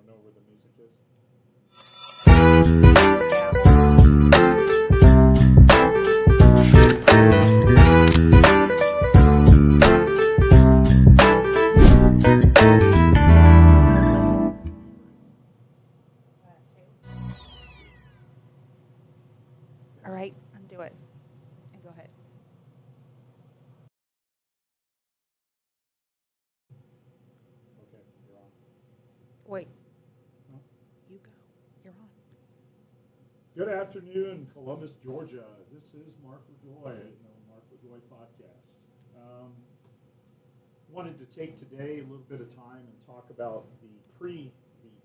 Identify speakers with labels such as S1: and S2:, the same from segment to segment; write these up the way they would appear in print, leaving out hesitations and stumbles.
S1: know where the music is?
S2: All right, undo it and go ahead.
S1: Okay, you're on.
S2: Wait.
S1: Huh?
S2: You go. You're on.
S1: Good afternoon, Columbus, Georgia. This is Mark LaJoy, Mark LaJoy podcast. Wanted to take today a little bit of time and talk about the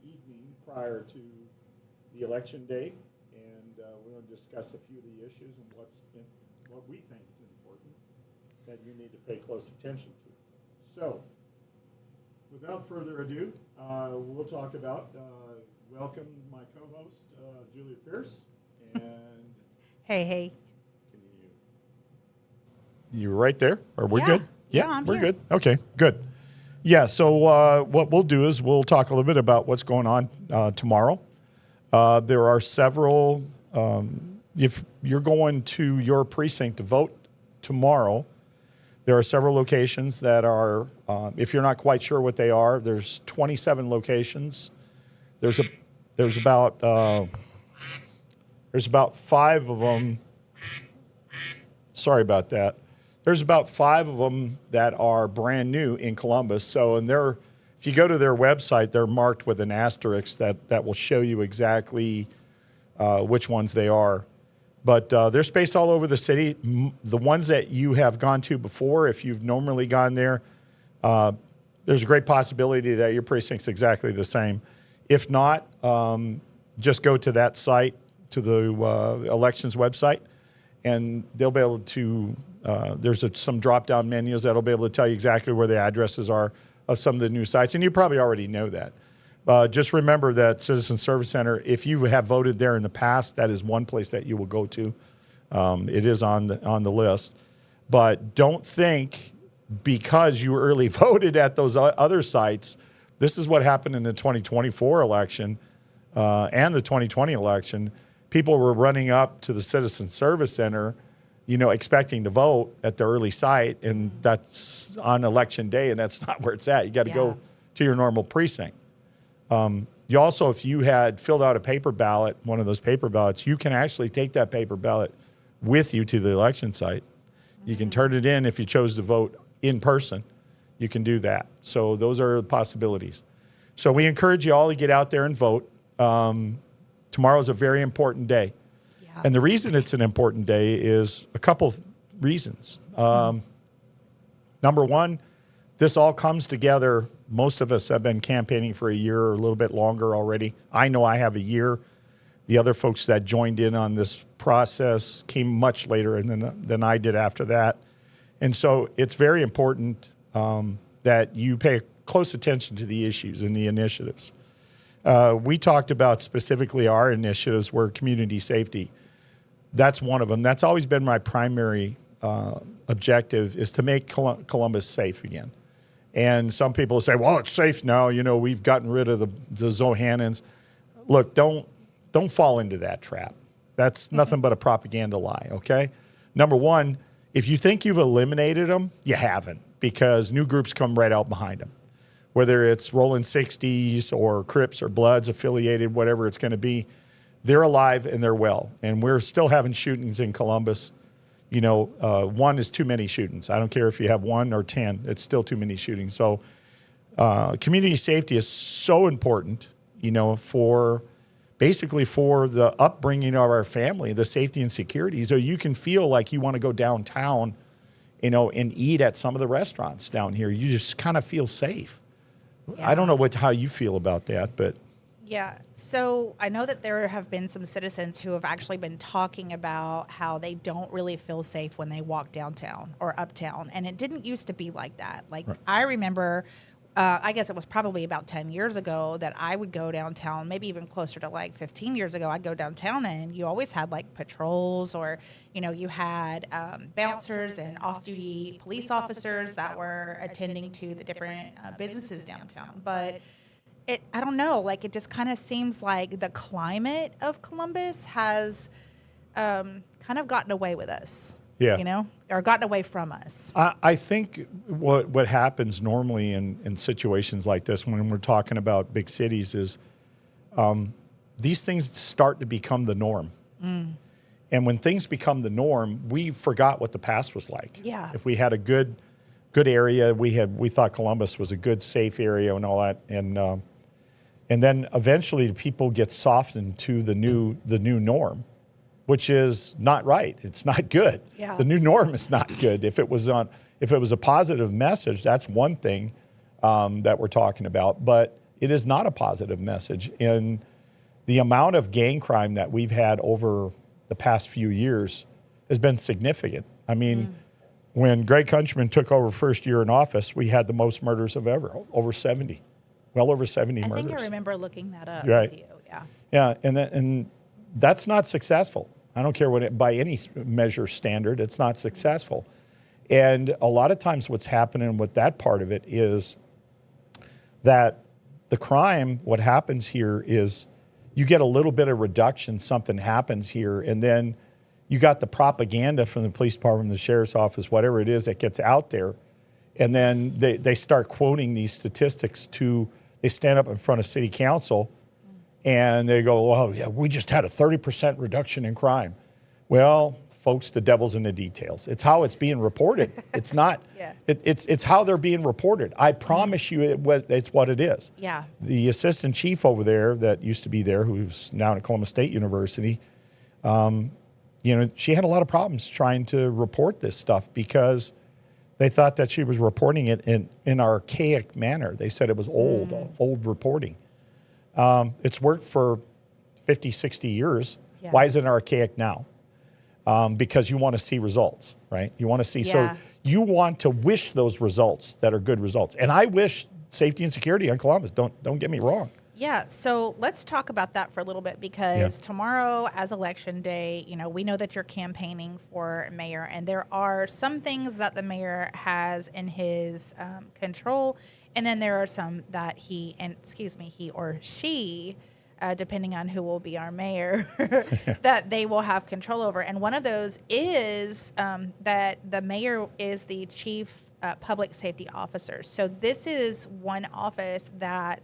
S1: evening prior to the election day, and we're going to discuss a few of the issues and what we think is important that you need to pay close attention to. So, without further ado, we'll talk about welcome my co-host Julia Pierce and
S2: Hey.
S1: can you right there? Are we good?
S2: Yeah, I'm
S1: we're
S2: here.
S1: good. Okay, good. Yeah. So what we'll do is we'll talk a little bit about what's going on tomorrow. There are several. If you're going to your precinct to vote tomorrow, there are several locations that are. If you're not quite sure what they are, there's 27 locations. There's about 5 of them. Sorry about that. There's about 5 of them that are brand new in Columbus. So, if you go to their website, they're marked with an asterisk that will show you exactly which ones they are. But they're spaced all over the city. The ones that you have gone to before, if you've normally gone there, there's a great possibility that your precinct's exactly the same. If not, just go to that site, to the elections website, and they'll be able to, there's some drop-down menus that'll be able to tell you exactly where the addresses are of some of the new sites, and you probably already know that. Just remember that Citizen Service Center, if you have voted there in the past, that is one place that you will go to. It is on the list. But don't think because you early voted at those other sites, this is what happened in the 2024 election and the 2020 election. People were running up to the Citizen Service Center, expecting to vote at the early site, and that's on election day, and that's not where it's at. You got to go to your normal precinct. You also, if you had filled out a paper ballot, one of those paper ballots, you can actually take that paper ballot with you to the election site. You can turn it in if you chose to vote in person. You can do that. So those are possibilities. So we encourage you all to get out there and vote. Tomorrow is a very important day.
S2: Yeah.
S1: And the reason it's an important day is a couple reasons. Number one, this all comes together. Most of us have been campaigning for a year or a little bit longer already. I know I have a year. The other folks that joined in on this process came much later than I did after that. And so it's very important that you pay close attention to the issues and the initiatives. We talked about specifically our initiatives were community safety. That's one of them. That's always been my primary objective, is to make Columbus safe again. And some people say, well, it's safe now. We've gotten rid of the Zohannans. Look, don't fall into that trap. That's nothing but a propaganda lie, okay? Number one, if you think you've eliminated them, you haven't, because new groups come right out behind them. Whether it's Rolling 60s or Crips or Bloods affiliated, whatever it's going to be, they're alive and they're well. And we're still having shootings in Columbus. One is too many shootings. I don't care if you have 1 or 10, it's still too many shootings. So community safety is so important, for the upbringing of our family, the safety and security. So you can feel like you want to go downtown, and eat at some of the restaurants down here. You just kind of feel safe. Yeah. I don't know how you feel about that, but.
S2: Yeah. So I know that there have been some citizens who have actually been talking about how they don't really feel safe when they walk downtown or uptown. And it didn't used to be like that. Like, right. I remember, I guess it was probably about 10 years ago that I would go downtown, maybe even closer to like 15 years ago, I'd go downtown and you always had like patrols, or, you had bouncers and off-duty police officers that were attending to the different businesses downtown. But I don't know, like it just kind of seems like the climate of Columbus has kind of gotten away with us.
S1: Yeah.
S2: You know, or gotten away from us.
S1: I think what happens normally in situations like this when we're talking about big cities is these things start to become the norm. And when things become the norm, we forgot what the past was like.
S2: Yeah.
S1: If we had a good area, we thought Columbus was a good, safe area and all that, and then eventually people get softened to the new norm, which is not right. It's not good.
S2: Yeah.
S1: The new norm is not good. If it was a positive message, that's one thing that we're talking about, but it is not a positive message. And the amount of gang crime that we've had over the past few years has been significant. I mean, when Greg Countryman took over first year in office, we had the most murders of ever, over 70, well over 70
S2: I
S1: murders.
S2: think I remember looking that up
S1: Right.
S2: with you. Yeah.
S1: Yeah, and that's not successful. I don't care by any measure standard, it's not successful. And a lot of times what's happening with that part of it is that the crime, what happens here is you get a little bit of reduction, something happens here, and then you got the propaganda from the police department, the sheriff's office, whatever it is that gets out there, and then they start quoting these statistics they stand up in front of city council and they go, well, yeah, we just had a 30% reduction in crime. Well, folks, the devil's in the details. It's how it's being reported. It's not,
S2: Yeah.
S1: it's how they're being reported. I promise you it's what it is.
S2: Yeah.
S1: The assistant chief over there that used to be there, who's now at Columbus State University, she had a lot of problems trying to report this stuff because they thought that she was reporting it in an archaic manner. They said it was old reporting. It's worked for 50, 60 years.
S2: Yeah.
S1: Why is it archaic now? Because you want to see results, right? You want to see,
S2: Yeah.
S1: so you want to wish those results that are good results. And I wish safety and security on Columbus, don't get me wrong.
S2: Yeah, so let's talk about that for a little bit because tomorrow, as election day, we know that you're campaigning for mayor, and there are some things that the mayor has in his control, and then there are some that he or she, depending on who will be our mayor, that they will have control over. And one of those is that the mayor is the chief public safety officer. So this is one office that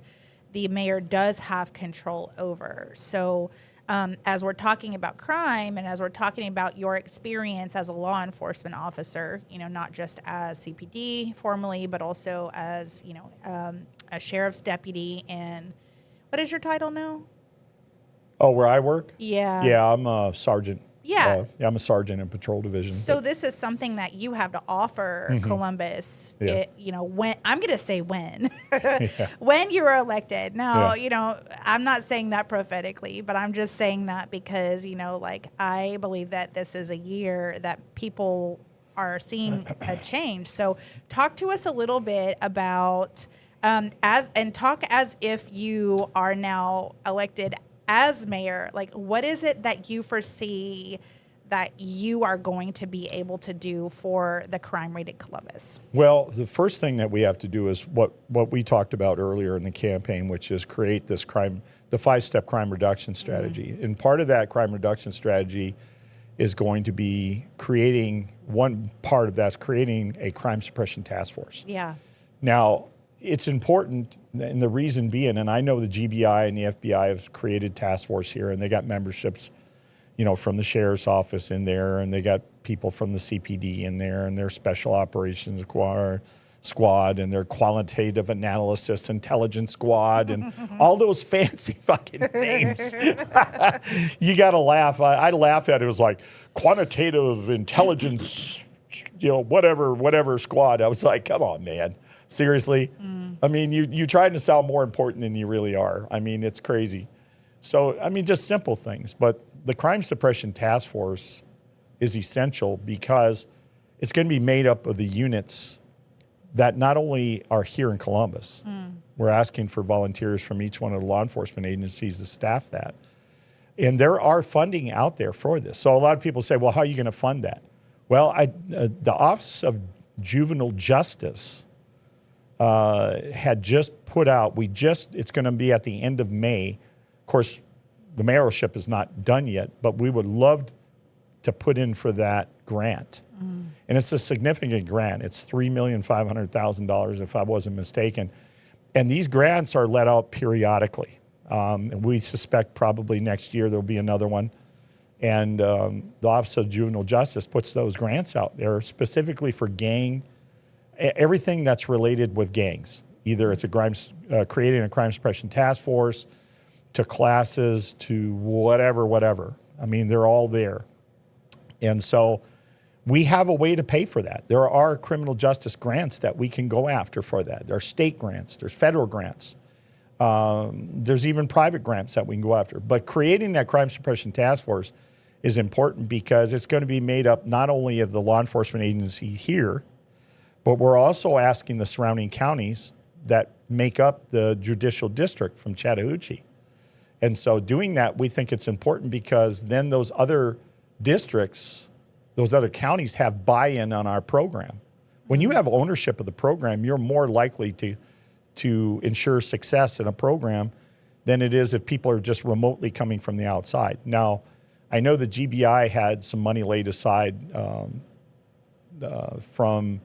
S2: the mayor does have control over. So as we're talking about crime and as we're talking about your experience as a law enforcement officer, not just as CPD formally, but also as, a sheriff's deputy. And what is your title now?
S1: Oh, where I work?
S2: Yeah.
S1: Yeah, I'm a sergeant.
S2: Yeah.
S1: I'm a sergeant in patrol division.
S2: So this is something that you have to offer Columbus.
S1: Yeah.
S2: When I'm going to say when you were elected. Now, I'm not saying that prophetically, but I'm just saying that because I believe that this is a year that people are seeing a change. So talk to us a little bit about talk as if you are now elected as mayor. Like, what is it that you foresee that you are going to be able to do for the crime rate in Columbus?
S1: Well, the first thing that we have to do is what we talked about earlier in the campaign, which is create this the 5-step crime reduction strategy. And part of that crime reduction strategy is going to be creating a crime suppression task force.
S2: Yeah.
S1: Now, it's important, and the reason being, and I know the GBI and the FBI have created task force here, and they got memberships, from the sheriff's office in there, and they got people from the CPD in there, and their special operations squad, and their qualitative analysis intelligence squad, and all those fancy fucking names. You got to laugh. I laugh at it. It was like quantitative intelligence, whatever squad. I was like, come on, man. Seriously? I mean, you're trying to sound more important than you really are. I mean, it's crazy. So, just simple things. But the Crime Suppression Task Force is essential because it's going to be made up of the units that not only are here in Columbus. We're asking for volunteers from each one of the law enforcement agencies to staff that. And there are funding out there for this. So a lot of people say, well, how are you going to fund that? Well, the Office of Juvenile Justice had just put out, it's going to be at the end of May. Of course, the mayoralship is not done yet, but we would love to put in for that grant. And it's a significant grant. It's $3,500,000 if I wasn't mistaken. And these grants are let out periodically. And we suspect probably next year there'll be another one. And the Office of Juvenile Justice puts those grants out. They're specifically for everything that's related with gangs. Either it's creating a crime suppression task force, to classes, to whatever. I mean, they're all there. And so we have a way to pay for that. There are criminal justice grants that we can go after for that. There are state grants, there's federal grants. There's even private grants that we can go after. But creating that crime suppression task force is important because it's going to be made up not only of the law enforcement agency here, but we're also asking the surrounding counties that make up the judicial district from Chattahoochee. And so doing that, we think it's important because then those other districts, those other counties have buy-in on our program. When you have ownership of the program, you're more likely to ensure success in a program than it is if people are just remotely coming from the outside. Now, I know the GBI had some money laid aside from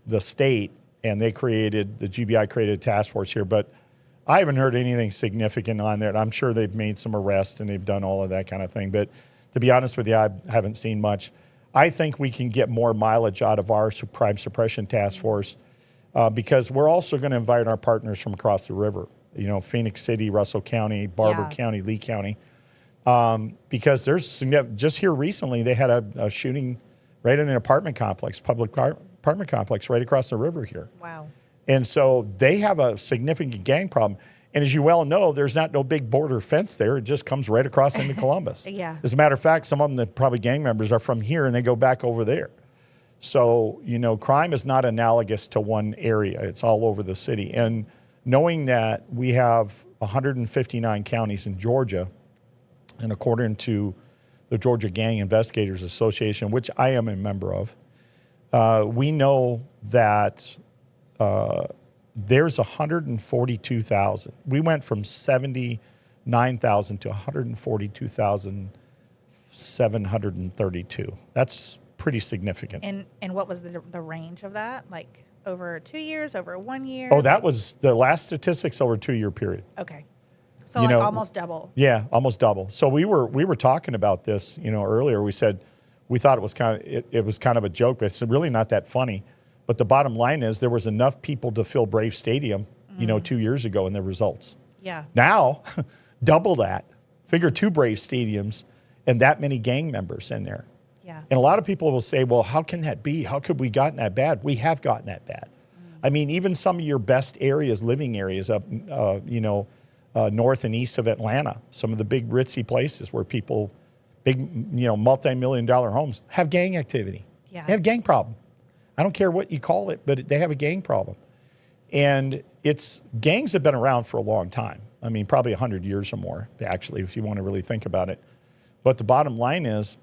S1: the state, and the GBI created a task force here, but I haven't heard anything significant on there. I'm sure they've made some arrests and they've done all of that kind of thing, but to be honest with you, I haven't seen much. I think we can get more mileage out of our crime suppression task force because we're also going to invite our partners from across the river, Phoenix City, Russell County, Barber County, Lee County, because just here recently, they had a shooting right in an apartment complex, public apartment complex right across the river here.
S2: Wow.
S1: And so they have a significant gang problem. And as you well know, there's no big border fence there. It just comes right across into Columbus.
S2: Yeah.
S1: As a matter of fact, some of them that probably gang members are from here and they go back over there. So, crime is not analogous to one area. It's all over the city. And knowing that we have 159 counties in Georgia, and according to the Georgia Gang Investigators Association, which I am a member of, we know that there's 142,000. We went from 79,000 to 142,732. That's pretty significant.
S2: And what was the range of that? Like over 2 years, over 1 year?
S1: Oh, that was the last statistics over a 2-year period.
S2: Okay. So almost double.
S1: Yeah, almost double. So we were talking about this, earlier. We said we thought it was kind of a joke, but it's really not that funny. But the bottom line is there was enough people to fill Brave Stadium, 2 years ago in the results.
S2: Yeah.
S1: Now, double that. Figure 2 Brave stadiums and that many gang members in there.
S2: Yeah.
S1: And a lot of people will say, well, how can that be? How could we gotten that bad? We have gotten that bad. I mean, even some of your best areas, living areas up, north and east of Atlanta, some of the big ritzy places where people, big, multi-million-dollar homes, have gang activity.
S2: Yeah.
S1: They have a gang problem. I don't care what you call it, but they have a gang problem. And gangs have been around for a long time. I mean, probably 100 years or more, actually, if you want to really think about it. But the bottom line is,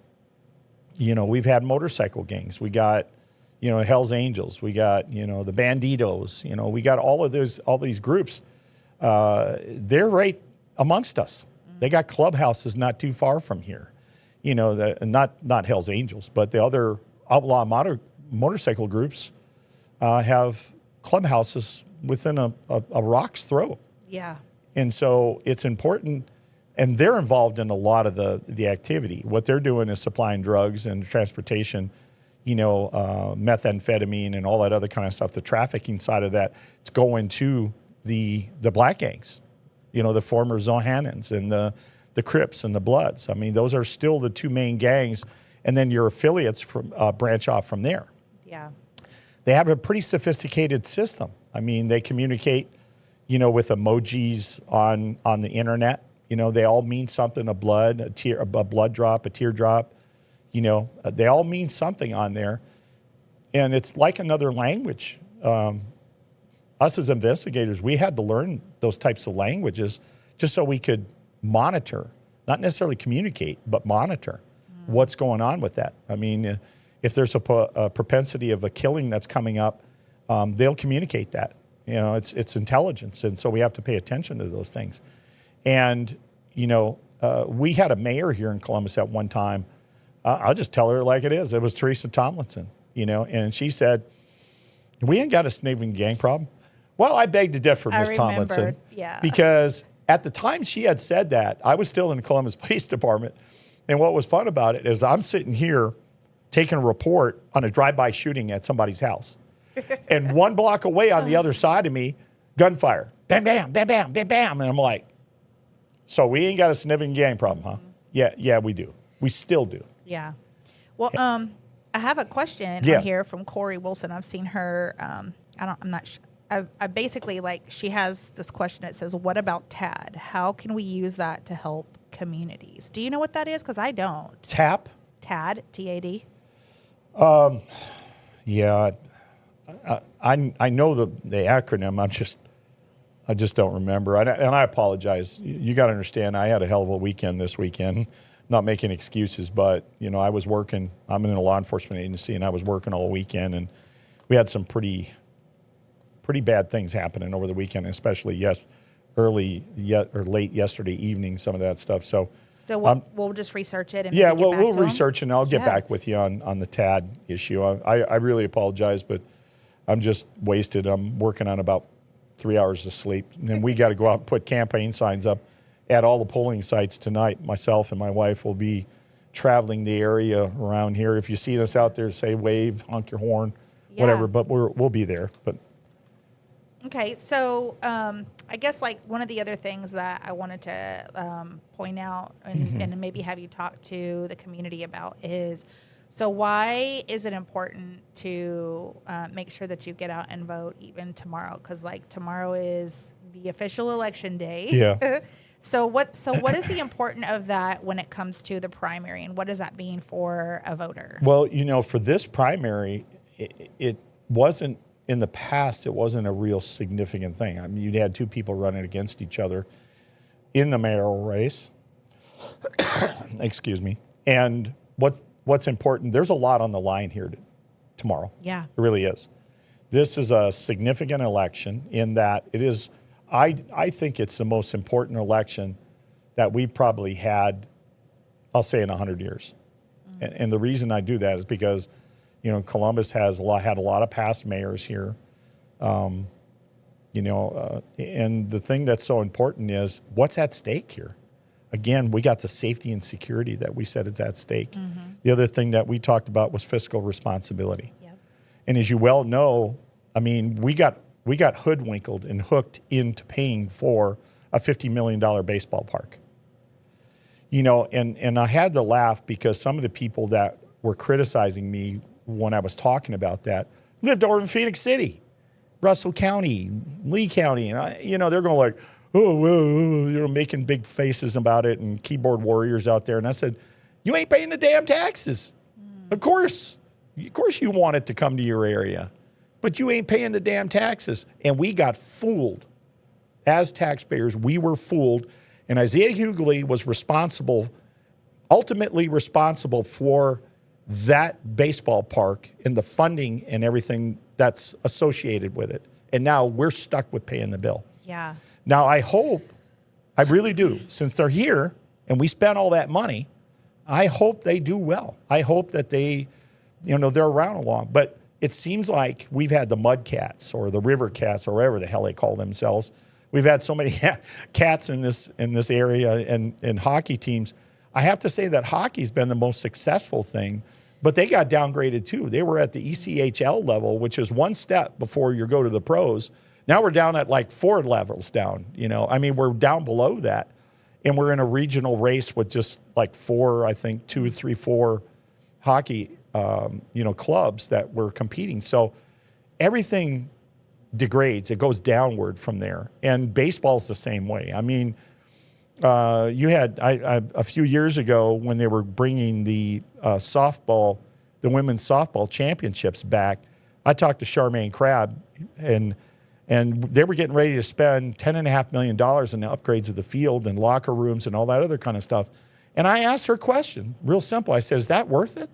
S1: we've had motorcycle gangs. We got, Hell's Angels. We got, the Banditos. We got all these groups. They're right amongst us. They got clubhouses not too far from here. Not Hell's Angels, but the other outlaw motorcycle groups have clubhouses within a rock's throw.
S2: Yeah.
S1: And so it's important, and they're involved in a lot of the activity. What they're doing is supplying drugs and transportation, methamphetamine and all that other kind of stuff. The trafficking side of that, it's going to the black gangs, the former Zohannans and the Crips and the Bloods. I mean, those are still the 2 main gangs, and then your affiliates branch off from there.
S2: Yeah.
S1: They have a pretty sophisticated system. I mean, they communicate, with emojis on the internet. They all mean something, a blood drop, a teardrop. They all mean something on there. And it's like another language. Us as investigators, we had to learn those types of languages just so we could monitor, not necessarily communicate, but monitor what's going on with that. I mean, if there's a propensity of a killing that's coming up, they'll communicate that. You know, it's intelligence, and so we have to pay attention to those things. And you know, we had a mayor here in Columbus at one time. I'll just tell her like it is. It was Teresa Tomlinson. You know, and she said, "We ain't got a sniveling gang problem." Well, I beg to differ, Ms. Tomlinson, because at the time she had said that, I was still in the Columbus Police Department, and what was fun about it is I'm sitting here taking a report on a drive-by shooting at somebody's house. And 1 block away on the other side of me, gunfire. Bam, bam, bam, bam, bam, bam. And I'm like, so we ain't got a sniveling gang problem, huh? Yeah, we do. We still do.
S2: Yeah. Well, I have a question on here from Corey Wilson. I've seen her. I'm not sure. I basically, like, she has this question. It says, what about TAD? How can we use that to help communities? Do you know what that is? Because I don't.
S1: TAP?
S2: TAD, T-A-D.
S1: Yeah. I know the acronym. I just don't remember. And I apologize. You got to understand, I had a hell of a weekend this weekend. Not making excuses, but, you know, I was working. I'm in a law enforcement agency, and I was working all weekend, and we had some pretty bad things happening over the weekend, especially late yesterday evening, some of that stuff. So
S2: we'll just research it. And
S1: we'll research, and I'll get back with you on the TAD issue. I really apologize, but I'm just wasted. I'm working on about 3 hours of sleep, and then we got to go out and put campaign signs up at all the polling sites tonight. Myself and my wife will be traveling the area around here. If you see us out there, say wave, honk your horn, whatever. But we'll be there. But
S2: okay, so I guess like one of the other things that I wanted to point out and maybe have you talk to the community about is, so why is it important to make sure that you get out and vote even tomorrow? Because like tomorrow is the official election day.
S1: Yeah.
S2: So what is the importance of that when it comes to the primary, and what does that mean for a voter?
S1: Well, you know, for this primary, it wasn't. In the past, it wasn't a real significant thing. I mean, you had 2 people running against each other in the mayoral race. Excuse me. And what's important, there's a lot on the line here tomorrow.
S2: Yeah.
S1: It really is. This is a significant election in that it is, I think it's the most important election that we've probably had, I'll say, in 100 years. And the reason I do that is because, you know, Columbus had a lot of past mayors here, you know, and the thing that's so important is what's at stake here. Again, we got the safety and security that we said is at stake. The other thing that we talked about was fiscal responsibility. Yep. And as you well know, I mean, we got hoodwinked and hooked into paying for a $50 million baseball park. You know, and I had to laugh because some of the people that were criticizing me when I was talking about that lived over in Phoenix City, Russell County, Lee County, and you know, they're going like, oh, well, you know, making big faces about it and keyboard warriors out there. And I said, you ain't paying the damn taxes. Of course you want it to come to your area, but you ain't paying the damn taxes. And we got fooled. As taxpayers, we were fooled. And Isaiah Hughley was ultimately responsible for that baseball park and the funding and everything that's associated with it. And now we're stuck with paying the bill.
S2: Yeah.
S1: Now I really do, since they're here and we spent all that money, I hope they do well. I hope that they, you know, they're around long. But it seems like we've had the mud cats or the river cats or whatever the hell they call themselves. We've had so many cats in this area and hockey teams. I have to say that hockey's been the most successful thing, but they got downgraded too. They were at the ECHL level, which is one step before you go to the pros. Now we're down at like 4 levels down, you know. I mean, we're down below that, and we're in a regional race with just like 4, I think 2, 3, 4 hockey, you know, clubs that we're competing. So everything degrades. It goes downward from there. And baseball's the same way. I mean, you had a few years ago when they were bringing the women's softball championships back, I talked to Charmaine Crabb, and they were getting ready to spend $10.5 million in the upgrades of the field and locker rooms and all that other kind of stuff. And I asked her a question, real simple. I said, is that worth it?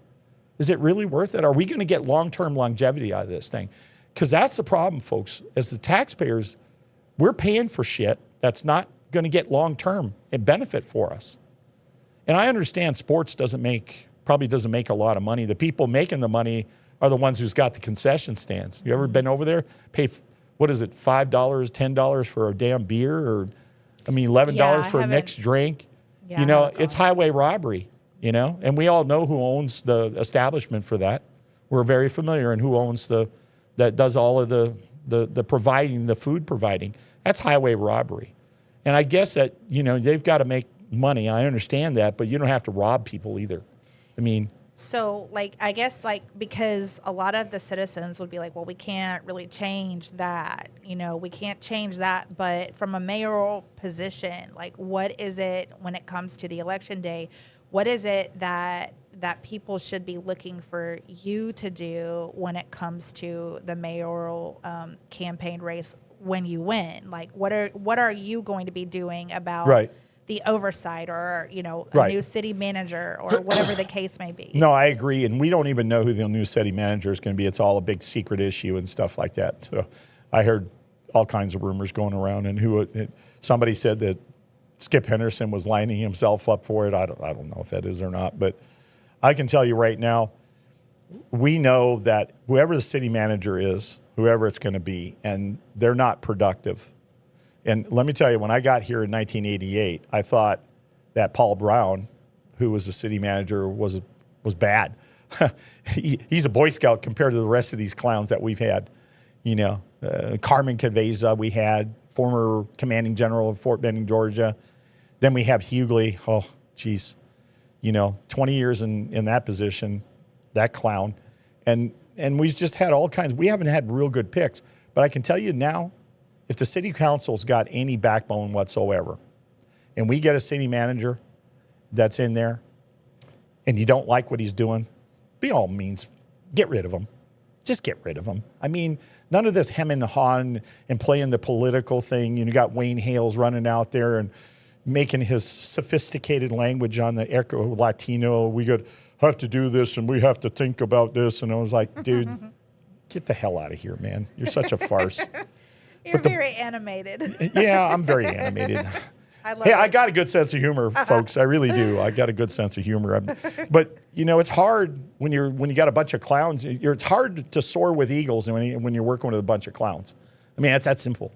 S1: Is it really worth it? Are we going to get long-term longevity out of this thing? Because that's the problem, folks. As the taxpayers, we're paying for shit that's not going to get long-term and benefit for us. And I understand sports probably doesn't make a lot of money. The people making the money are the ones who's got the concession stands. You ever been over there? Pay, what is it, $5, $10 for a damn beer? Or, $11 for a mixed drink?
S2: Yeah,
S1: It's highway robbery, And we all know who owns the establishment for that. We're very familiar in who owns that does all of the providing, the food providing. That's highway robbery. And I guess that, they've got to make money. I understand that, but you don't have to rob people either.
S2: So, I guess, because a lot of the citizens would be like, well, we can't really change that. We can't change that. But from a mayoral position, what is it when it comes to the election day? What is it that people should be looking for you to do when it comes to the mayoral campaign race when you win? What are you going to be doing about the oversight or, a new city manager or whatever the case may be?
S1: No, I agree. And we don't even know who the new city manager is going to be. It's all a big secret issue and stuff like that. So I heard all kinds of rumors going around, and somebody said that Skip Henderson was lining himself up for it. I don't know if that is or not, but I can tell you right now, we know that whoever the city manager is, whoever it's going to be, and they're not productive. And let me tell you, when I got here in 1988, I thought that Paul Brown, who was the city manager, was bad. He's a Boy Scout compared to the rest of these clowns that we've had. Carmen Caveza, we had, former commanding general of Fort Benning, Georgia. Then we have Hughley. Oh, geez. 20 years in that position, that clown. And we've just had all kinds. We haven't had real good picks. But I can tell you now, if the city council's got any backbone whatsoever, and we get a city manager that's in there, and you don't like what he's doing, by all means, get rid of him. Just get rid of him. None of this hem and hawing and playing the political thing. You got Wayne Hales running out there and making his sophisticated language on the Echo Latino. We have to do this and we have to think about this. And I was like, dude, get the hell out of here, man. You're such a farce.
S2: You're very animated.
S1: Yeah, I'm very animated. I got a good sense of humor, folks. I really do. I got a good sense of humor. But it's hard when you got a bunch of clowns. It's hard to soar with eagles when you're working with a bunch of clowns. It's that simple.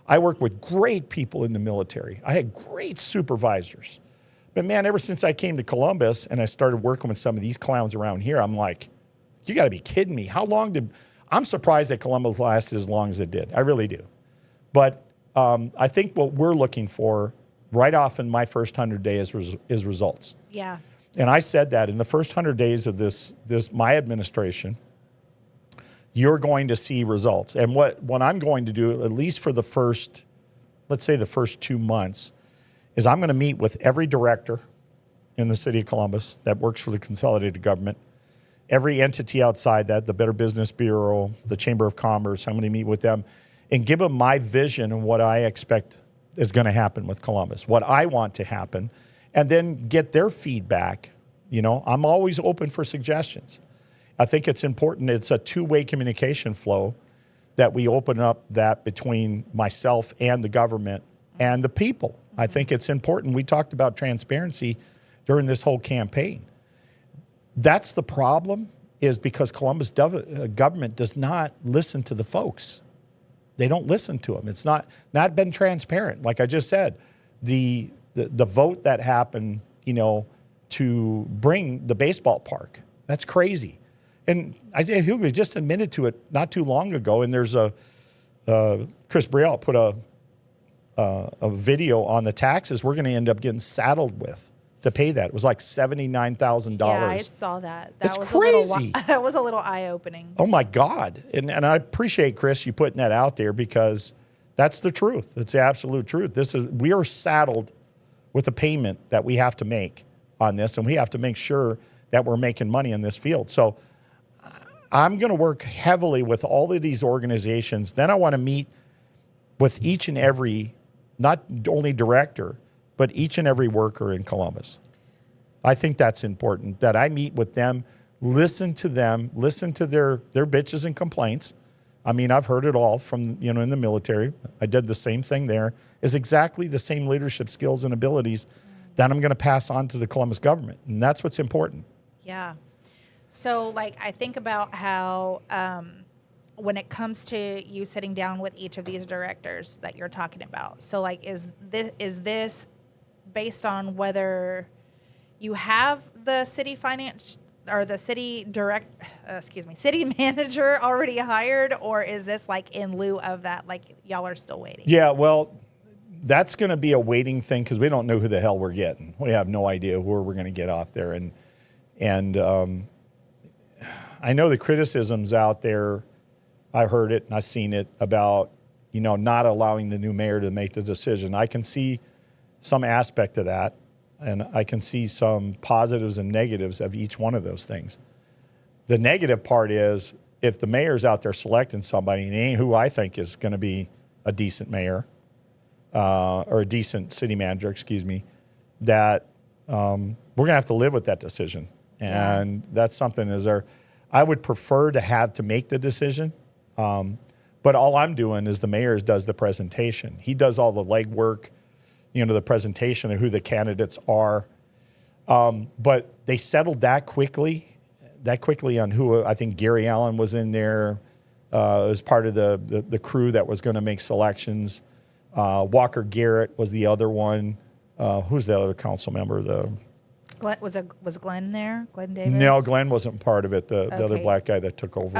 S1: I work with great people in the military. I had great supervisors. But man, ever since I came to Columbus and I started working with some of these clowns around here, I'm like, you got to be kidding me. I'm surprised that Columbus lasted as long as it did. I really do. But I think what we're looking for right off in my first 100 days is results.
S2: Yeah.
S1: And I said that in the first 100 days of my administration, you're going to see results. And what I'm going to do, at least for the first 2 months, is I'm going to meet with every director in the city of Columbus that works for the consolidated government, every entity outside that, the Better Business Bureau, the Chamber of Commerce. I'm going to meet with them and give them my vision and what I expect is going to happen with Columbus, what I want to happen, and then get their feedback. I'm always open for suggestions. I think it's important. It's a two-way communication flow that we open up that between myself and the government and the people. I think it's important. We talked about transparency during this whole campaign. That's the problem, is because Columbus government does not listen to the folks. They don't listen to them. It's not been transparent. Like I just said, the vote that happened, to bring the baseball park, that's crazy. And Isaiah Hughley just admitted to it not too long ago. And there's Chris Brielle put a video on the taxes we're going to end up getting saddled with to pay that. It was like $79,000.
S2: Yeah, I saw that.
S1: It's crazy.
S2: That was a little eye-opening.
S1: Oh my God. And I appreciate, Chris, you putting that out there, because that's the truth. It's the absolute truth. We are saddled with a payment that we have to make on this, and we have to make sure that we're making money in this field. So I'm going to work heavily with all of these organizations. Then I want to meet with each and every, not only director, but each and every worker in Columbus. I think that's important, that I meet with them, listen to them, listen to their bitches and complaints. I mean, I've heard it all from, in the military. I did the same thing there. Is exactly the same leadership skills and abilities that I'm going to pass on to the Columbus government. And that's what's important.
S2: Yeah. So, like, I think about how when it comes to you sitting down with each of these directors that you're talking about, so, like, is this based on whether you have the city finance or the city city manager already hired, or is this like in lieu of that, like y'all are still waiting?
S1: Yeah, well, that's going to be a waiting thing because we don't know who the hell we're getting. We have no idea where we're going to get off there. And I know the criticisms out there, I heard it and I've seen it about, not allowing the new mayor to make the decision. I can see some aspect of that. And I can see some positives and negatives of each one of those things. The negative part is if the mayor's out there selecting somebody, and it ain't who I think is going to be a decent mayor or a decent city manager, that we're going to have to live with that decision. And that's something I would prefer to have to make the decision. But all I'm doing is the mayor does the presentation. He does all the legwork, the presentation of who the candidates are. But they settled that quickly on who. I think Gary Allen was in there as part of the crew that was going to make selections. Walker Garrett was the other one. Who's the other council member?
S2: Was Glenn there? Glenn Davis?
S1: No, Glenn wasn't part of it. The other black guy that took over.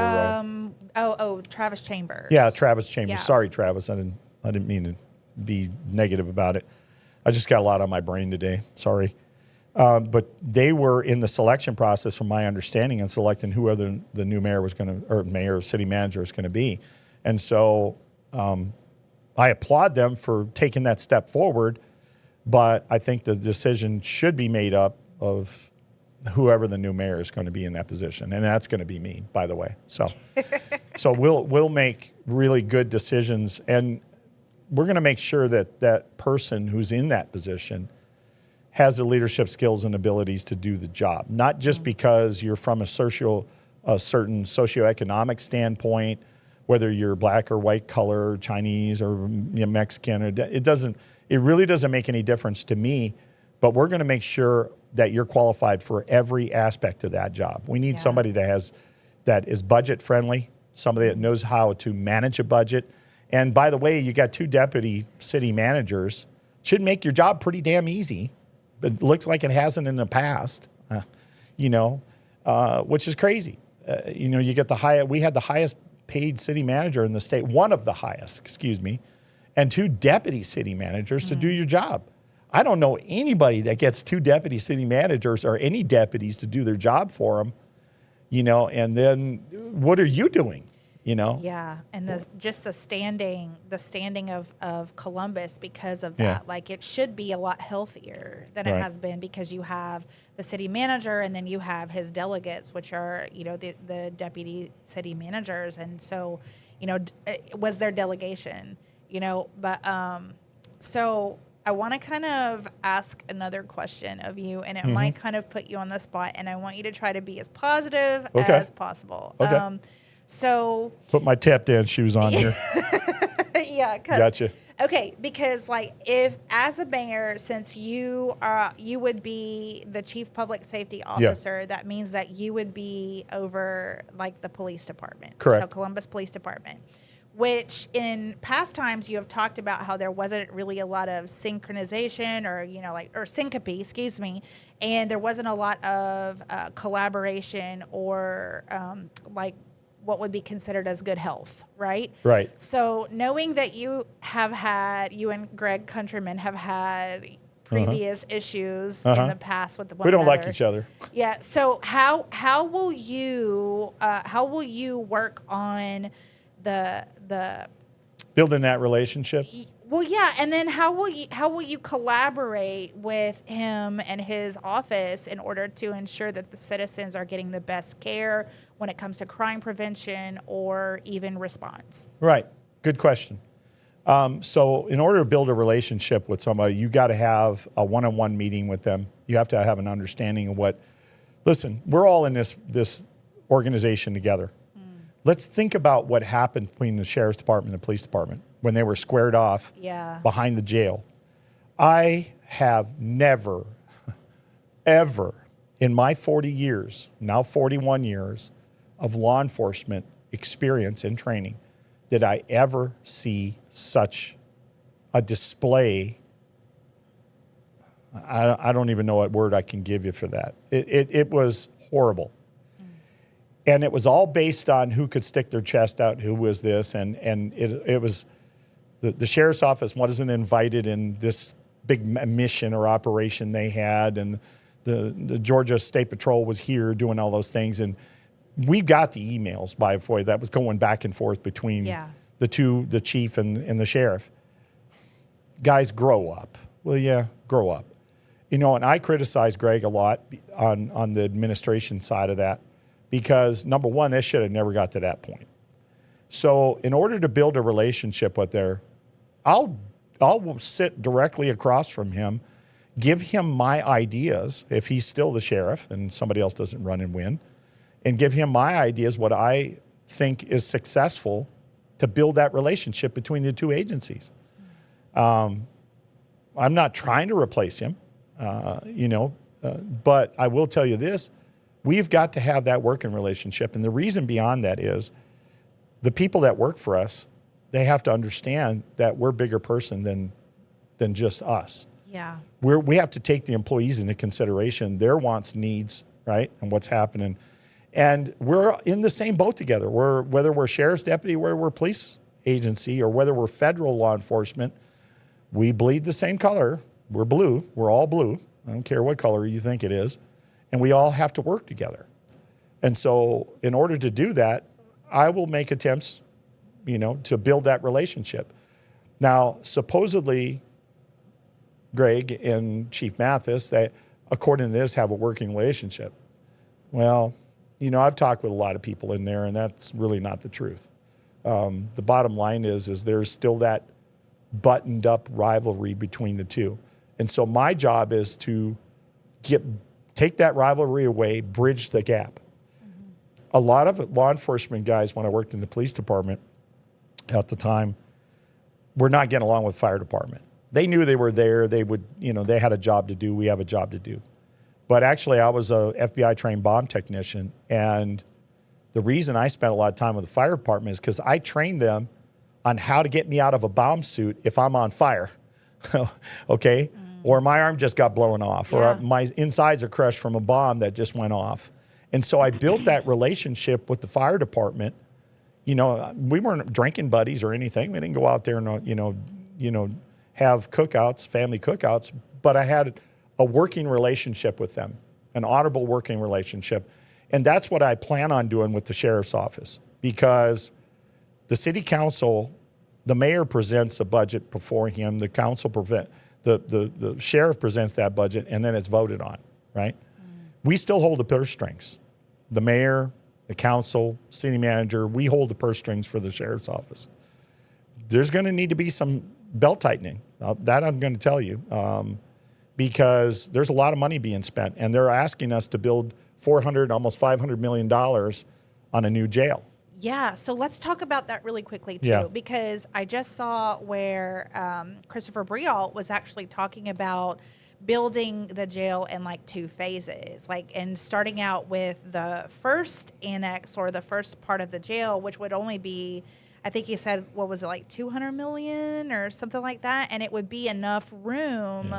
S2: Travis Chambers.
S1: Yeah, Travis Chambers.
S2: Yeah.
S1: Sorry, Travis. I didn't mean to be negative about it. I just got a lot on my brain today. Sorry. But they were in the selection process, from my understanding, and selecting whoever the new mayor was going to, or mayor or city manager was going to be. And so I applaud them for taking that step forward, but I think the decision should be made up of whoever the new mayor is going to be in that position. And that's going to be me, by the way. So we'll make really good decisions, and we're going to make sure that that person who's in that position has the leadership skills and abilities to do the job, not just because you're from a certain socioeconomic standpoint, whether you're black or white color, Chinese or Mexican. It really doesn't make any difference to me, but we're going to make sure that you're qualified for every aspect of that job. We need somebody that is budget friendly, somebody that knows how to manage a budget. And by the way, you got 2 deputy city managers. Should make your job pretty damn easy, but it looks like it hasn't in the past, which is crazy. You get we had the highest paid city manager in the state, one of the highest, and 2 deputy city managers to do your job. I don't know anybody that gets 2 deputy city managers or any deputies to do their job for them, and then what are you doing?
S2: Yeah, and the standing of Columbus because of that. Like, it should be a lot healthier than it has been, because you have the city manager and then you have his delegates, which are the deputy city managers, and so it was their delegation, but so I want to kind of ask another question of you, and it might kind of put you on the spot, and I want you to try to be as positive as possible.
S1: Okay.
S2: So
S1: put my tap dance shoes on here.
S2: Yeah.
S1: Gotcha.
S2: Okay, because if as a mayor, since you would be the chief public safety officer, that means that you would be over the police department.
S1: Correct.
S2: So Columbus Police Department, which in past times you have talked about how there wasn't really a lot of synchronization or syncope, and there wasn't a lot of collaboration or what would be considered as good health, right?
S1: Right.
S2: So knowing that you and Greg Countryman have had previous issues in the past with one
S1: we don't
S2: another.
S1: like each other.
S2: Yeah. So how will you work on the
S1: building that relationship?
S2: Well, yeah, and then how will you collaborate with him and his office in order to ensure that the citizens are getting the best care when it comes to crime prevention or even response? Right.
S1: Good question. So in order to build a relationship with somebody, you got to have a one-on-one meeting with them. You have to have an understanding of listen, we're all in this organization together. let's think about what happened between the sheriff's department and the police department when they were squared off behind the jail. I have never, ever in my 40 years, now 41 years of law enforcement experience and training, did I ever see such a display. I don't even know what word I can give you for that. It was horrible. And it was all based on who could stick their chest out, who was this. And it was, the sheriff's office wasn't invited in this big mission or operation they had. And the Georgia State Patrol was here doing all those things. And we got the emails, by the way, that was going back and forth between the two, the chief and the sheriff. Guys, grow up. Well, yeah, grow up. You know, and I criticize Greg a lot on the administration side of that because, number one, this should have never got to that point. So in order to build a relationship with there, I'll sit directly across from him, give him my ideas if he's still the sheriff and somebody else doesn't run and win, and give him my ideas, what I think is successful to build that relationship between the two agencies. I'm not trying to replace him, but I will tell you this, we've got to have that working relationship. And the reason beyond that is the people that work for us, they have to understand that we're a bigger person than just us.
S2: Yeah.
S1: We have to take the employees into consideration, their wants, needs, right, and what's happening. And we're in the same boat together. Whether we're sheriff's deputy, whether we're police agency, or whether we're federal law enforcement, we bleed the same color. We're blue. We're all blue. I don't care what color you think it is. And we all have to work together. And so in order to do that, I will make attempts, to build that relationship. Now, supposedly, Greg and Chief Mathis, they, according to this, have a working relationship. Well, I've talked with a lot of people in there, and that's really not the truth. The bottom line is there's still that buttoned up rivalry between the two. And so my job is to take that rivalry away, bridge the gap. Mm-hmm. A lot of law enforcement guys, when I worked in the police department at the time, were not getting along with the fire department. They knew they were there. They would, they had a job to do. We have a job to do. But actually, I was a FBI trained bomb technician. And the reason I spent a lot of time with the fire department is because I trained them on how to get me out of a bomb suit if I'm on fire, okay? Or my arm just got blown off, or my insides are crushed from a bomb that just went off. And so I built that relationship with the fire department. We weren't drinking buddies or anything. We didn't go out there and, have cookouts, family cookouts, but I had a working relationship with them, an audible working relationship. And that's what I plan on doing with the sheriff's office, because the city council, the mayor presents a budget before him, the council the sheriff presents that budget, and then it's voted on, right? We still hold the purse strings. The mayor, the council, city manager, we hold the purse strings for the sheriff's office. There's going to need to be some belt tightening. That I'm going to tell you, because there's a lot of money being spent, and they're asking us to build almost $500 million on a new jail.
S2: Yeah, so let's talk about that really quickly, too, because I just saw where Christopher Brialt was actually talking about building the jail in like 2 phases, and starting out with the first annex or the first part of the jail, which would only be, I think he said, what was it, like 200 million or something like that, and it would be enough room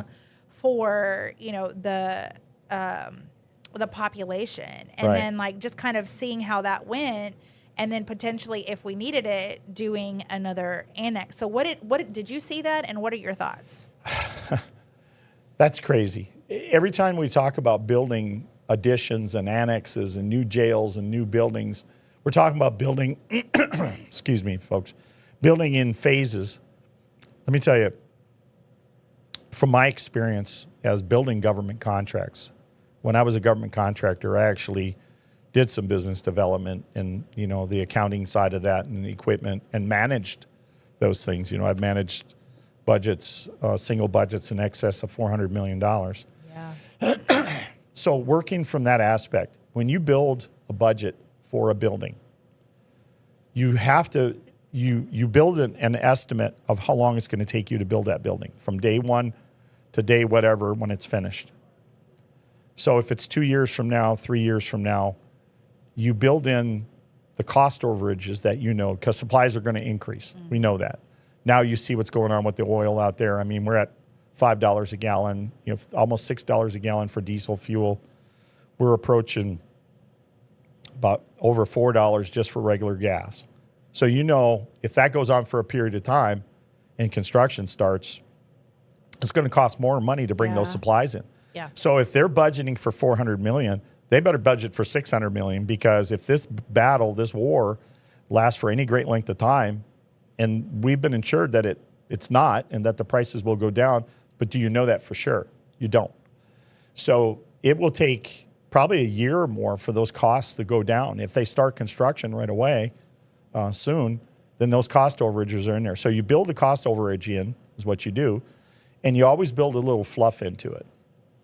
S2: for the population, and then just kind of seeing how that went. And then potentially, if we needed it, doing another annex. So what did you see that, and what are your thoughts?
S1: That's crazy. Every time we talk about building additions and annexes and new jails and new buildings, we're talking about building, excuse me, folks, building in phases. Let me tell you, from my experience as building government contracts, when I was a government contractor, I actually did some business development and, the accounting side of that and the equipment, and managed those things. I've managed budgets, single budgets in excess of $400 million.
S2: Yeah.
S1: So working from that aspect, when you build a budget for a building, you have to, you build an estimate of how long it's going to take you to build that building from day one to day whatever when it's finished. So if it's 2 years from now, 3 years from now, you build in the cost overages that because supplies are going to increase. We know that. Now you see what's going on with the oil out there. I mean, we're at $5 a gallon, almost $6 a gallon for diesel fuel. We're approaching about over $4 just for regular gas. So if that goes on for a period of time and construction starts, it's going to cost more money to bring those supplies in.
S2: Yeah.
S1: So if they're budgeting for $400 million, they better budget for $600 million, because if this battle, this war, lasts for any great length of time, and we've been assured that it's not, and that the prices will go down, but do you know that for sure? You don't. So it will take probably a year or more for those costs to go down. If they start construction right away, soon, then those cost overages are in there. So you build the cost overage in, is what you do, and you always build a little fluff into it.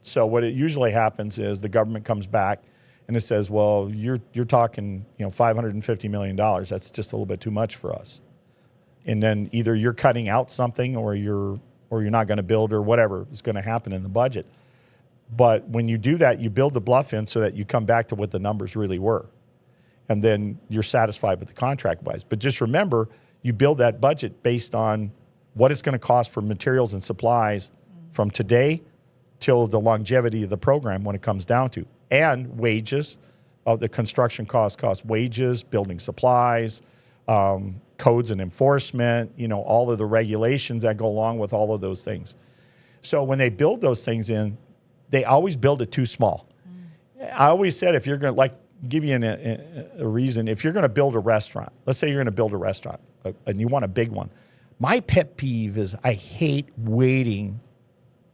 S1: So what it usually happens is the government comes back and it says, well, you're talking, $550 million. That's just a little bit too much for us. And then either you're cutting out something or you're not going to build, or whatever is going to happen in the budget. But when you do that, you build the bluff in so that you come back to what the numbers really were. And then you're satisfied with the contract wise. But just remember, you build that budget based on what it's going to cost for materials and supplies from today till the longevity of the program when it comes down to. And wages, the construction cost wages, building supplies, codes and enforcement, all of the regulations that go along with all of those things. So when they build those things in, they always build it too small. I always said, if you're going to, give you a reason, if you're going to build a restaurant, let's say you're going to build a restaurant and you want a big one. My pet peeve is I hate waiting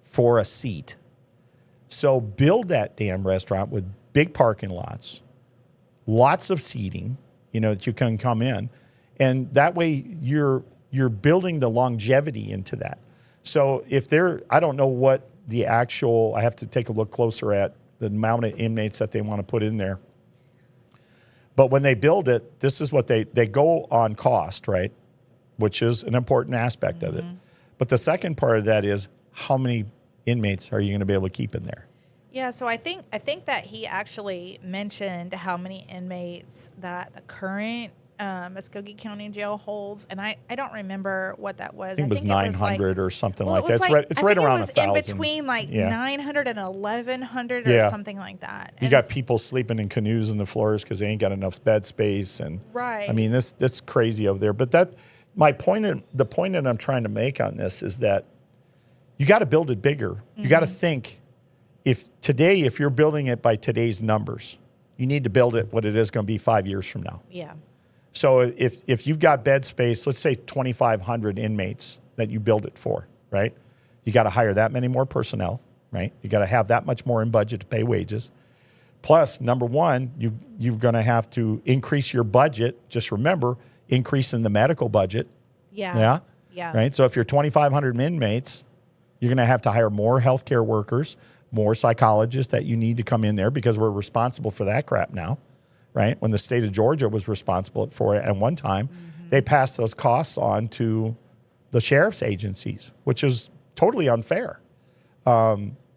S1: for a seat. So build that damn restaurant with big parking lots, lots of seating, that you can come in. And that way you're building the longevity into that. So I don't know what the actual, I have to take a look closer at the amount of inmates that they want to put in there. But when they build it, this is what they go on cost, right? Which is an important aspect of it. But the second part of that is, how many inmates are you going to be able to keep in there?
S2: Yeah, so I think that he actually mentioned how many inmates that the current Muscogee County Jail holds, and I don't remember what that was.
S1: I think it was 900 or something like that. It's right around 1,000.
S2: In between 900 and 1,100 or something like that.
S1: You got people sleeping in canoes in the floors because they ain't got enough bed space, and
S2: right.
S1: I mean, that's crazy over there. But the point that I'm trying to make on this is that you got to build it bigger. You got to think, if you're building it by today's numbers, you need to build it what it is going to be 5 years from now.
S2: Yeah.
S1: So if you've got bed space, let's say 2,500 inmates that you build it for, right? You got to hire that many more personnel, right? You got to have that much more in budget to pay wages. Plus, number one, you're going to have to increase your budget. Just remember, increase in the medical budget.
S2: Yeah.
S1: Right? So if you're 2,500 inmates, you're going to have to hire more healthcare workers, more psychologists that you need to come in there, because we're responsible for that crap now. Right? When the state of Georgia was responsible for it at one time, they passed those costs on to the sheriff's agencies, which is totally unfair,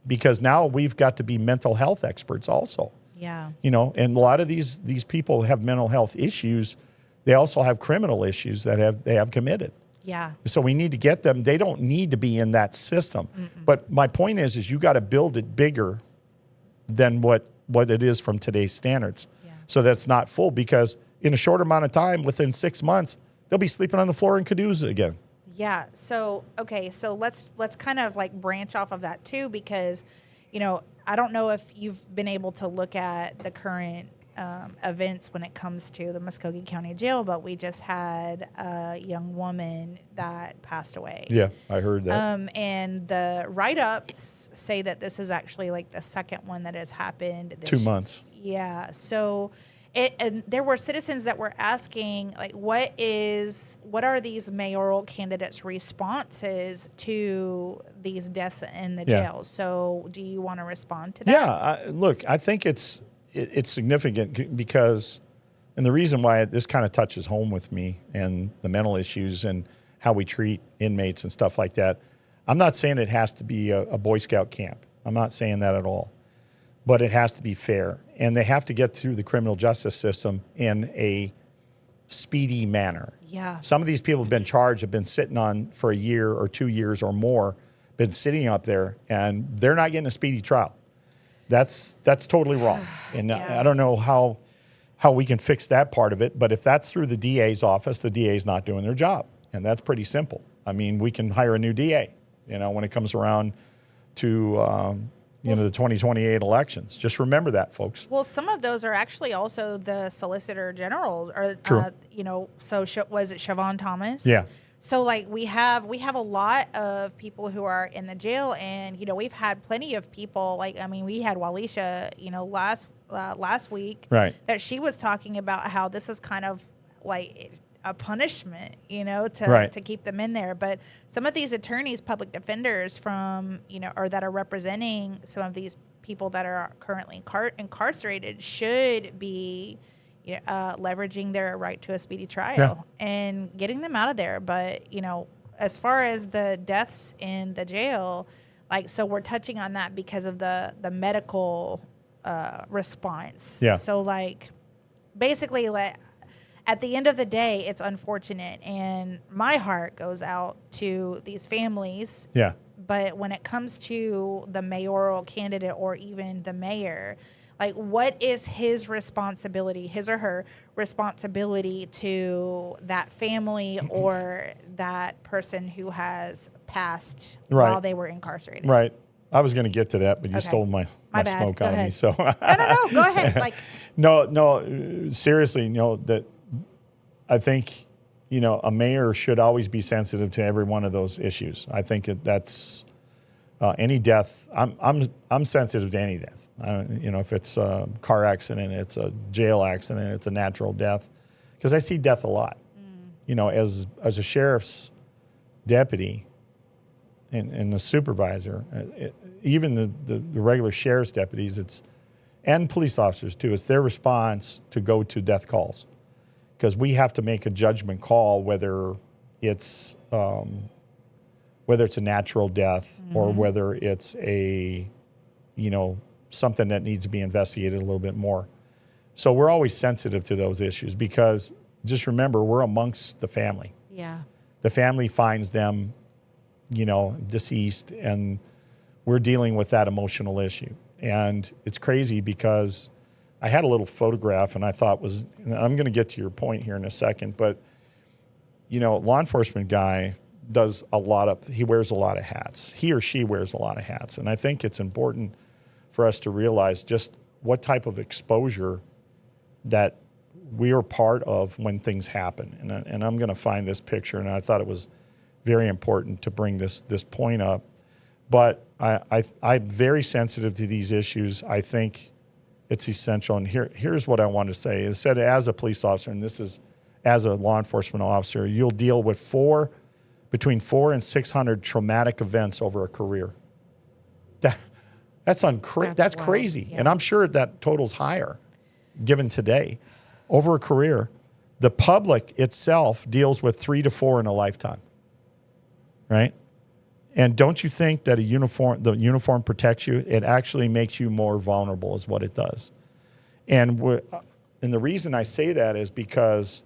S1: because now we've got to be mental health experts also.
S2: Yeah.
S1: And a lot of these people have mental health issues. They also have criminal issues that they have committed.
S2: Yeah.
S1: So we need to get them. They don't need to be in that system. But my point is you got to build it bigger than what it is from today's standards. So that's not full, because in a short amount of time, within 6 months, they'll be sleeping on the floor in canoes again.
S2: Yeah. So, okay. So let's kind of branch off of that too, because, I don't know if you've been able to look at the current events when it comes to the Muscogee County Jail, but we just had a young woman that passed away.
S1: Yeah, I heard that.
S2: And the write-ups say that this is actually the second one that has happened.
S1: 2 months.
S2: Yeah. So and there were citizens that were asking, what are these mayoral candidates' responses to these deaths in the jail? So do you want to respond to that?
S1: Yeah. Look, I think it's significant, because And the reason why this kind of touches home with me and the mental issues and how we treat inmates and stuff like that, I'm not saying it has to be a Boy Scout camp. I'm not saying that at all. But it has to be fair. And they have to get through the criminal justice system in a speedy manner.
S2: Yeah.
S1: Some of these people have been charged, have been sitting on for a year or 2 years or more, been sitting up there, and they're not getting a speedy trial. That's totally wrong. And
S2: Yeah.
S1: I don't know how we can fix that part of it. But if that's through the DA's office, the DA's not doing their job. And that's pretty simple. I mean, we can hire a new DA, when it comes around to, the 2028 elections. Just remember that, folks.
S2: Well, some of those are actually also the Solicitor General, or
S1: True.
S2: So was it Siobhan Thomas?
S1: Yeah.
S2: So like we have a lot of people who are in the jail, and we've had plenty of people. We had Walisha, last week,
S1: Right.
S2: that she was talking about how this is kind of like a punishment,
S1: Right.
S2: to keep them in there. But some of these attorneys, public defenders from, or that are representing some of these people that are currently incarcerated should be leveraging their right to a speedy trial and getting them out of there. But, as far as the deaths in the jail, so we're touching on that because of the medical response.
S1: Yeah.
S2: So basically, at the end of the day, it's unfortunate, and my heart goes out to these families.
S1: Yeah.
S2: But when it comes to the mayoral candidate or even the mayor, what is his responsibility, his or her responsibility to that family or that person who has passed while they were incarcerated?
S1: Right. I was going to get to that, but you stole my
S2: bad.
S1: smoke
S2: Go
S1: out of me.
S2: ahead.
S1: So
S2: No, go ahead.
S1: No, seriously, that I think, a mayor should always be sensitive to every one of those issues. I think that's any death. I'm sensitive to any death. If it's a car accident, it's a jail accident, it's a natural death, because I see death a lot. As a sheriff's deputy and the supervisor, even the regular sheriff's deputies, and police officers too, it's their response to go to death calls, because we have to make a judgment call whether it's a natural death or whether it's a something that needs to be investigated a little bit more. So we're always sensitive to those issues, because just remember, we're amongst the family.
S2: Yeah.
S1: The family finds them, deceased, and we're dealing with that emotional issue. And it's crazy, because I had a little photograph, and I thought and I'm going to get to your point here in a second, but, law enforcement guy he wears a lot of hats. He or she wears a lot of hats. And I think it's important for us to realize just what type of exposure that we are part of when things happen. And I'm going to find this picture, and I thought it was very important to bring this point up. But I'm very sensitive to these issues. I think it's essential. And here's what I want to say. Is said, as a police officer, and this is as a law enforcement officer, you'll deal with between 400 and 600 traumatic events over a career. That's
S2: That's
S1: crazy.
S2: Yeah.
S1: And I'm sure that total's higher given today. Over a career, the public itself deals with 3 to 4 in a lifetime, right? And don't you think that the uniform protects you? It actually makes you more vulnerable, is what it does. And the reason I say that is because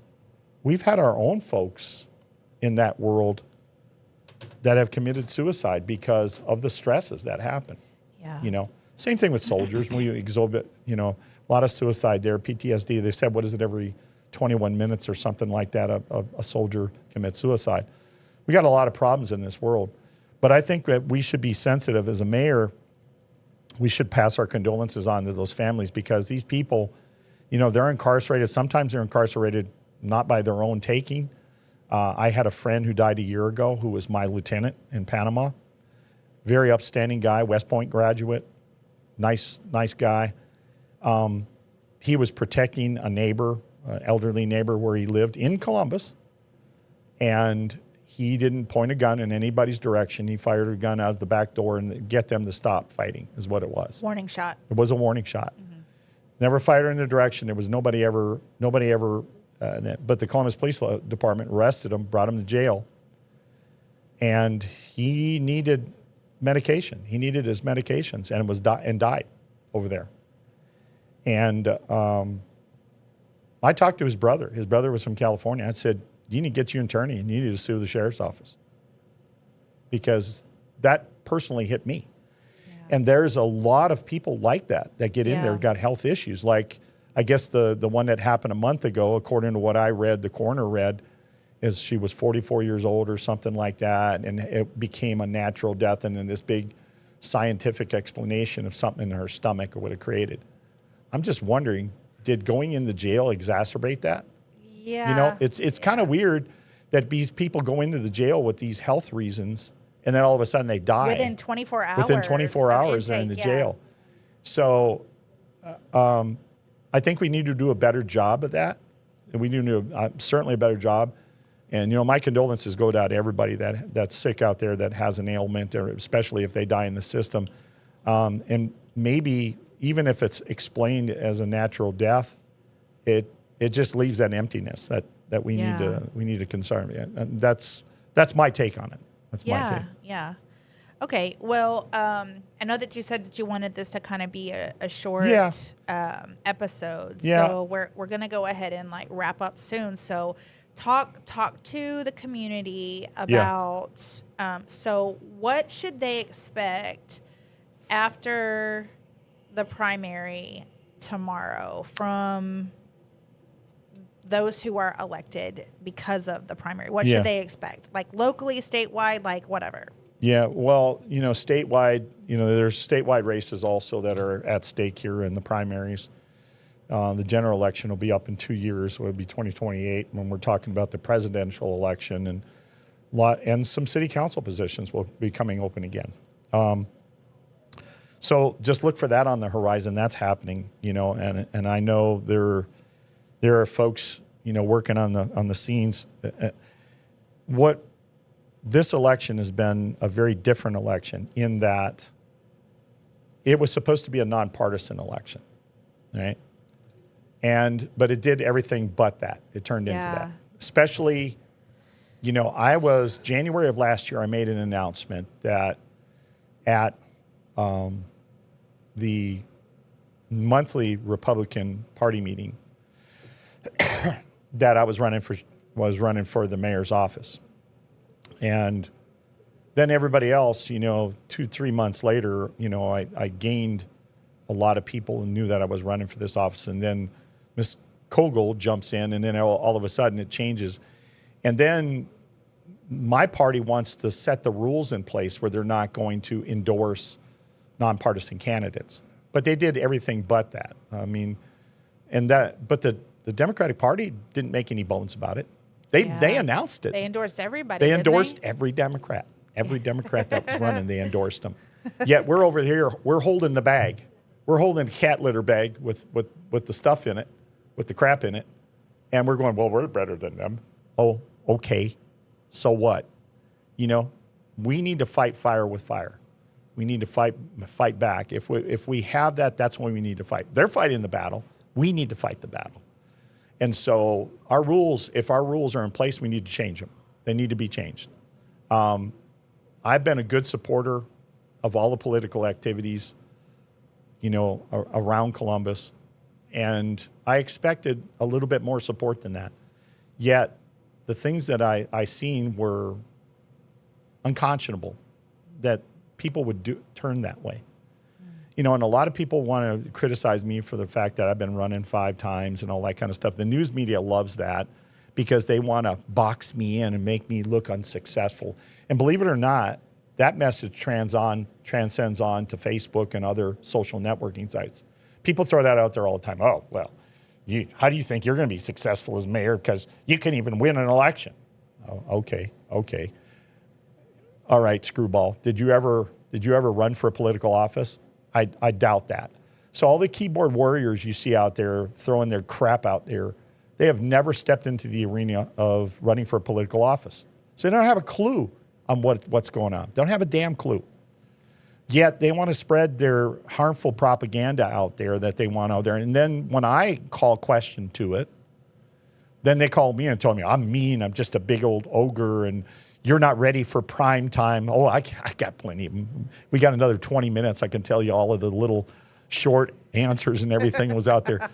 S1: we've had our own folks in that world that have committed suicide because of the stresses that happen.
S2: Yeah.
S1: Same thing with soldiers. We exhibit, a lot of suicide there, PTSD. They said, what is it, every 21 minutes or something like that, a soldier commits suicide. We got a lot of problems in this world. But I think that we should be sensitive. As a mayor, we should pass our condolences on to those families, because these people, they're incarcerated. Sometimes they're incarcerated not by their own taking. I had a friend who died a year ago who was my lieutenant in Panama. Very upstanding guy, West Point graduate, nice guy. He was protecting a neighbor, an elderly neighbor where he lived in Columbus, and he didn't point a gun in anybody's direction. He fired a gun out of the back door and get them to stop fighting, is what it was.
S2: Warning shot.
S1: It was a warning shot. Never fired her in the direction. There was nobody ever, but the Columbus Police Department arrested him, brought him to jail. And he needed medication. He needed his medications and died over there. And I talked to his brother. His brother was from California. I said, you need to get you an attorney and you need to sue the sheriff's office. Because that personally hit me. Yeah. And there's a lot of people like that get in there, got health issues. Like, I guess the one that happened a month ago, according to what I read, the coroner read, is she was 44 years old or something like that, and it became a natural death, and then this big scientific explanation of something in her stomach or what it created. I'm just wondering, did going into jail exacerbate that?
S2: Yeah.
S1: You know, it's kind of weird that these people go into the jail with these health reasons, and then all of a sudden they die.
S2: Within 24 hours.
S1: Within 24 hours, they're in the jail. So I think we need to do a better job of that. We need to do certainly a better job. And, you know, my condolences go out to everybody that's sick out there that has an ailment, or especially if they die in the system. And maybe even if it's explained as a natural death, it just leaves that emptiness that we need to concern. And that's my take on it. That's my take.
S2: Yeah. Okay. Well, I know that you said that you wanted this to kind of be a short episode.
S1: Yeah.
S2: So we're gonna go ahead and like wrap up soon. So talk to the community about so what should they expect after the primary tomorrow from those who are elected because of the primary? What should they expect? Like locally, statewide, like whatever.
S1: Yeah, well, you know, statewide, you know, there's statewide races also that are at stake here in the primaries. The general election will be up in 2 years. So it'll be 2028 when we're talking about the presidential election, and some city council positions will be coming open again. So just look for that on the horizon. That's happening, you know, and I know there are folks, you know, working on the scenes. What this election has been a very different election in that it was supposed to be a nonpartisan election, right? But it did everything but that. It turned into that. Especially, you know, January of last year, I made an announcement that at the monthly Republican Party meeting that I was running for the mayor's office. And then everybody else, you know, 2-3 months later, you know, I gained a lot of people and knew that I was running for this office. And then Ms. Kogel jumps in, and then all of a sudden it changes. And then my party wants to set the rules in place where they're not going to endorse nonpartisan candidates. But they did everything but that. I mean, but the Democratic Party didn't make any bones about it. They announced it.
S2: They endorsed everybody.
S1: They endorsed every Democrat. Every Democrat that was running, they endorsed them. Yet we're over here, we're holding the bag. We're holding a cat litter bag with the stuff in it, with the crap in it. And we're going, well, we're better than them. Oh, okay. So what? You know, we need to fight fire with fire. We need to fight back. If we have that, that's when we need to fight. They're fighting the battle. We need to fight the battle. And so if our rules are in place, we need to change them. They need to be changed. I've been a good supporter of all the political activities, you know, around Columbus, and I expected a little bit more support than that. Yet the things that I seen were unconscionable, that people would turn that way. You know, and a lot of people want to criticize me for the fact that I've been running 5 times and all that kind of stuff. The news media loves that because they want to box me in and make me look unsuccessful. And believe it or not, that message transcends on to Facebook and other social networking sites. People throw that out there all the time. Oh, well, how do you think you're going to be successful as mayor because you can even win an election? Oh, okay. All right, screwball. Did you ever run for a political office? I doubt that. So all the keyboard warriors you see out there throwing their crap out there, they have never stepped into the arena of running for a political office. So they don't have a clue on what's going on. They don't have a damn clue. Yet they want to spread their harmful propaganda out there that they want out there. And then when I call question to it, then they call me and tell me I'm mean. I'm just a big old ogre, and you're not ready for prime time. Oh, I got plenty of them. We got another 20 minutes. I can tell you all of the little short answers and everything that was out there.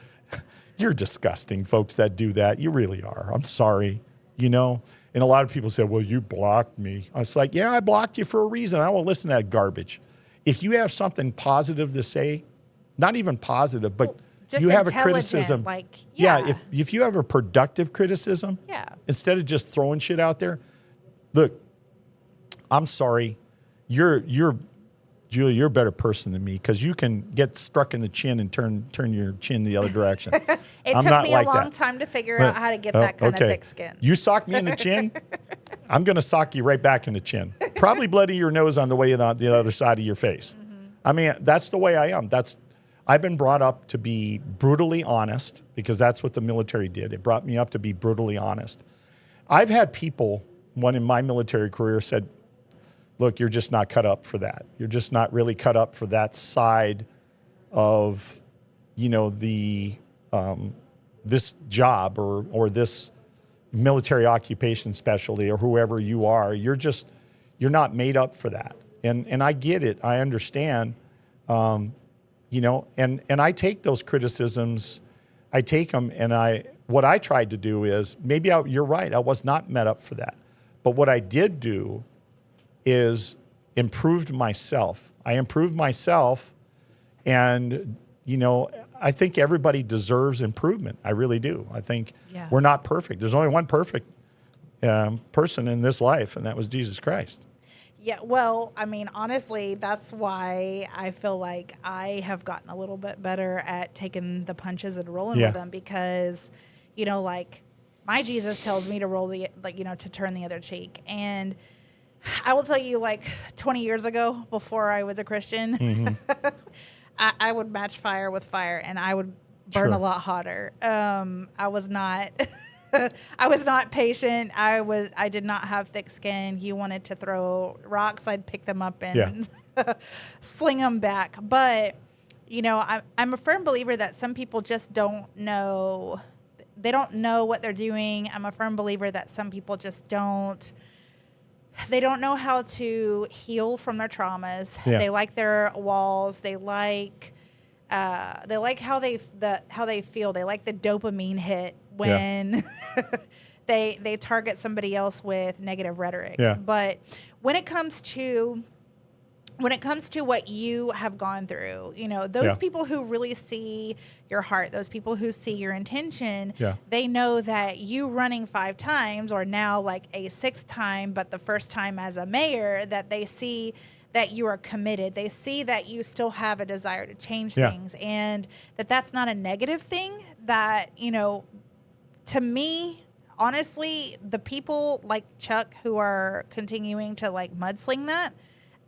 S1: You're disgusting, folks that do that. You really are. I'm sorry, And a lot of people say, well, you blocked me. I was like, yeah, I blocked you for a reason. I won't listen to that garbage. If you have something positive to say, not even positive, but
S2: just
S1: you have a criticism. If you have a productive criticism, instead of just throwing shit out there, look, I'm sorry, Julia, you're a better person than me because you can get struck in the chin and turn your chin the other direction.
S2: It took me a long time to figure out how to get that kind of thick skin.
S1: You sock me in the chin, I'm going to sock you right back in the chin. Probably bloody your nose on the way on the other side of your face. Mm-hmm. I mean, that's the way I am. I've been brought up to be brutally honest because that's what the military did. It brought me up to be brutally honest. I've had people, one in my military career said, look, you're just not cut up for that. You're just not really cut up for that side of, this job or this military occupation specialty or whoever you are. You're not made up for that. And I get it. I understand. And I take those criticisms, I take them, and what I tried to do is, you're right, I was not met up for that. But what I did do is improved myself. I improved myself, and, I think everybody deserves improvement. I really do. I think we're not perfect. There's only one perfect person in this life, and that was Jesus Christ.
S2: Yeah, well, I mean, honestly, that's why I feel like I have gotten a little bit better at taking the punches and rolling with them because, my Jesus tells me to to turn the other cheek. And I will tell you, 20 years ago, before I was a Christian, mm-hmm. I would match fire with fire, and I would burn a lot hotter. I was not... I was not patient. I did not have thick skin. You wanted to throw rocks, I'd pick them up and sling them back. But, I'm a firm believer that some people just don't know. They don't know what they're doing. I'm a firm believer that some people just don't. They don't know how to heal from their traumas. Yeah. They like their walls. They like how they feel. They like the dopamine hit when they target somebody else with negative rhetoric. Yeah. But when it comes to what you have gone through, those people who really see your heart, those people who see your intention, they know that you running 5 times or now a 6th time, but the first time as a mayor, that they see that you are committed. They see that you still have a desire to change things, and that's not a negative thing. That, to me, honestly, the people like Chuck who are continuing to mudsling that,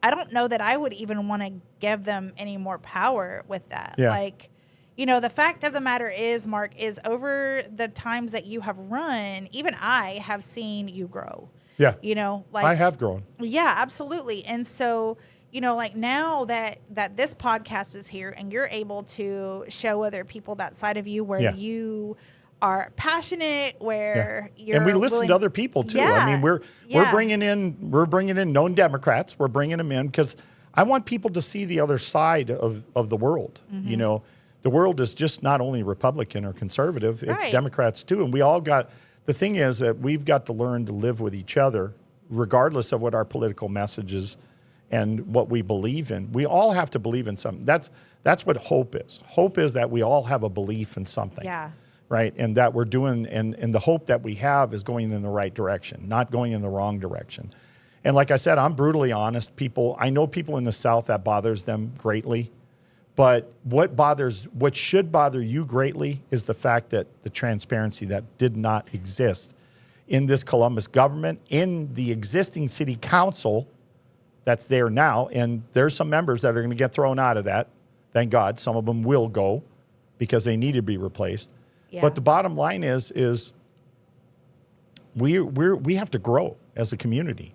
S2: I don't know that I would even want to give them any more power with that. Yeah. The fact of the matter is, Mark, is over the times that you have run, even I have seen you grow. Yeah. I have grown. Yeah, absolutely. And so, now that this podcast is here and you're able to show other people that side of you where you are passionate, where you're
S1: and we listen to other people too. I mean, we're bringing in known Democrats. We're bringing them in because I want people to see the other side of the world. Mm-hmm. The world is just not only Republican or conservative; it's Democrats too. And we all got. The thing is that we've got to learn to live with each other, regardless of what our political message is and what we believe in. We all have to believe in something. That's what hope is. Hope is that we all have a belief in something. Yeah. Right? And that we're doing, and the hope that we have is going in the right direction, not going in the wrong direction. And like I said, I'm brutally honest. I know people in the South that bothers them greatly. But what should bother you greatly is the fact that the transparency that did not exist in this Columbus government, in the existing city council that's there now. And there's some members that are going to get thrown out of that. Thank God. Some of them will go because they need to be replaced. Yeah. But the bottom line is we have to grow as a community.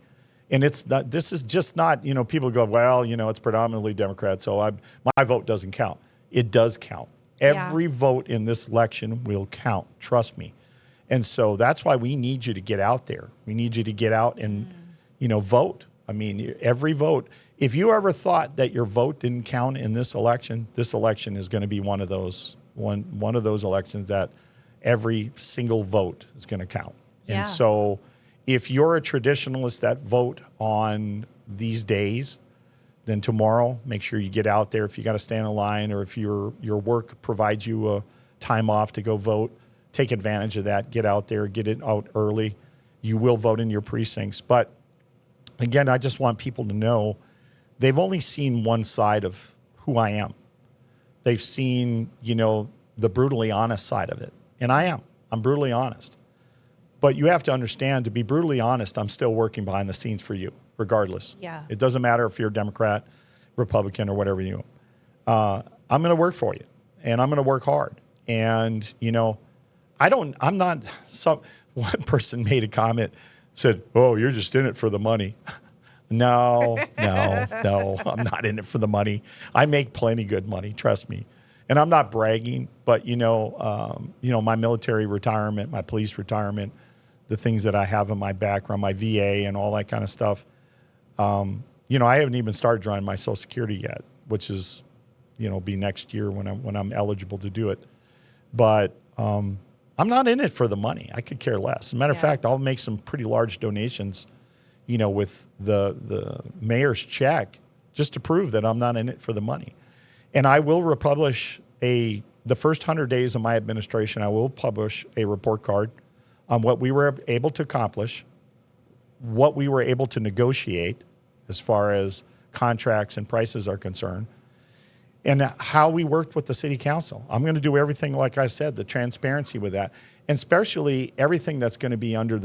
S1: And it's not, this is just not, people go, well, it's predominantly Democrat, so my vote doesn't count. It does count. Every vote in this election will count. Trust me. And so that's why we need you to get out there. We need you to get out and, vote. I mean, every vote. If you ever thought that your vote didn't count in this election is going to be one of those elections that every single vote is going to count.
S2: Yeah.
S1: And so if you're a traditionalist that vote on these days, then tomorrow, make sure you get out there. If you got to stand in line, or if your work provides you a time off to go vote, take advantage of that. Get out there, get it out early. You will vote in your precincts. But again, I just want people to know they've only seen one side of who I am. They've seen, the brutally honest side of it. And I'm brutally honest. But you have to understand, to be brutally honest, I'm still working behind the scenes for you, regardless.
S2: Yeah.
S1: It doesn't matter if you're a Democrat, Republican, or whatever you are. I'm going to work for you, and I'm going to work hard. And, one person made a comment, said, oh, you're just in it for the money. No, I'm not in it for the money. I make plenty good money, trust me. And I'm not bragging, but, my military retirement, my police retirement, the things that I have in my background, my VA and all that kind of stuff. I haven't even started drawing my Social Security yet, which is, be next year when I'm eligible to do it. But I'm not in it for the money. I could care less. As a matter of fact, I'll make some pretty large donations, with the mayor's check, just to prove that I'm not in it for the money. And I will republish the first 100 days of my administration, I will publish a report card on what we were able to accomplish, what we were able to negotiate as far as contracts and prices are concerned, and how we worked with the city council. I'm going to do everything, like I said, the transparency with that, and especially everything that's going to be under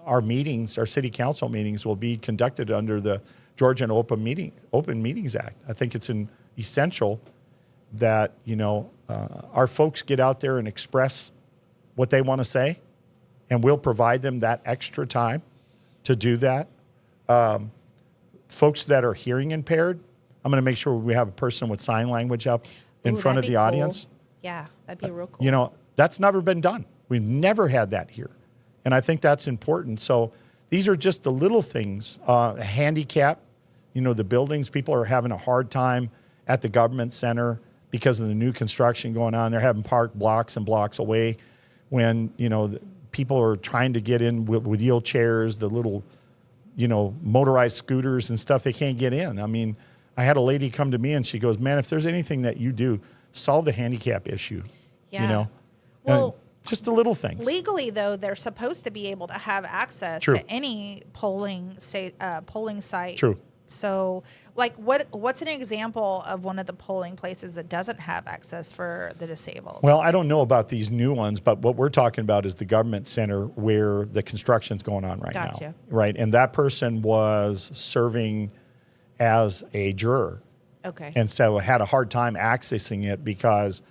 S1: our meetings, our city council meetings will be conducted under the Georgian Open Meetings Act. I think it's essential that, our folks get out there and express what they want to say, and we'll provide them that extra time to do that. Folks that are hearing impaired, I'm going to make sure we have a person with sign language up in front of the audience.
S2: Yeah, that'd be real cool.
S1: That's never been done. We've never had that here. And I think that's important. So these are just the little things. Handicap, the buildings, people are having a hard time at the government center because of the new construction going on. They're having parked blocks and blocks away when, people are trying to get in with wheelchairs, the little, motorized scooters and stuff. They can't get in. I mean, I had a lady come to me and she goes, man, if there's anything that you do, solve the handicap issue.
S2: Yeah. Well,
S1: just the little things.
S2: Legally, though, they're supposed to be able to have access to any polling site.
S1: True.
S2: So, what's an example of one of the polling places that doesn't have access for the disabled?
S1: Well, I don't know about these new ones, but what we're talking about is the government center where the construction's going on right now. Right. And that person was serving as a juror.
S2: Okay.
S1: And so had a hard time accessing it because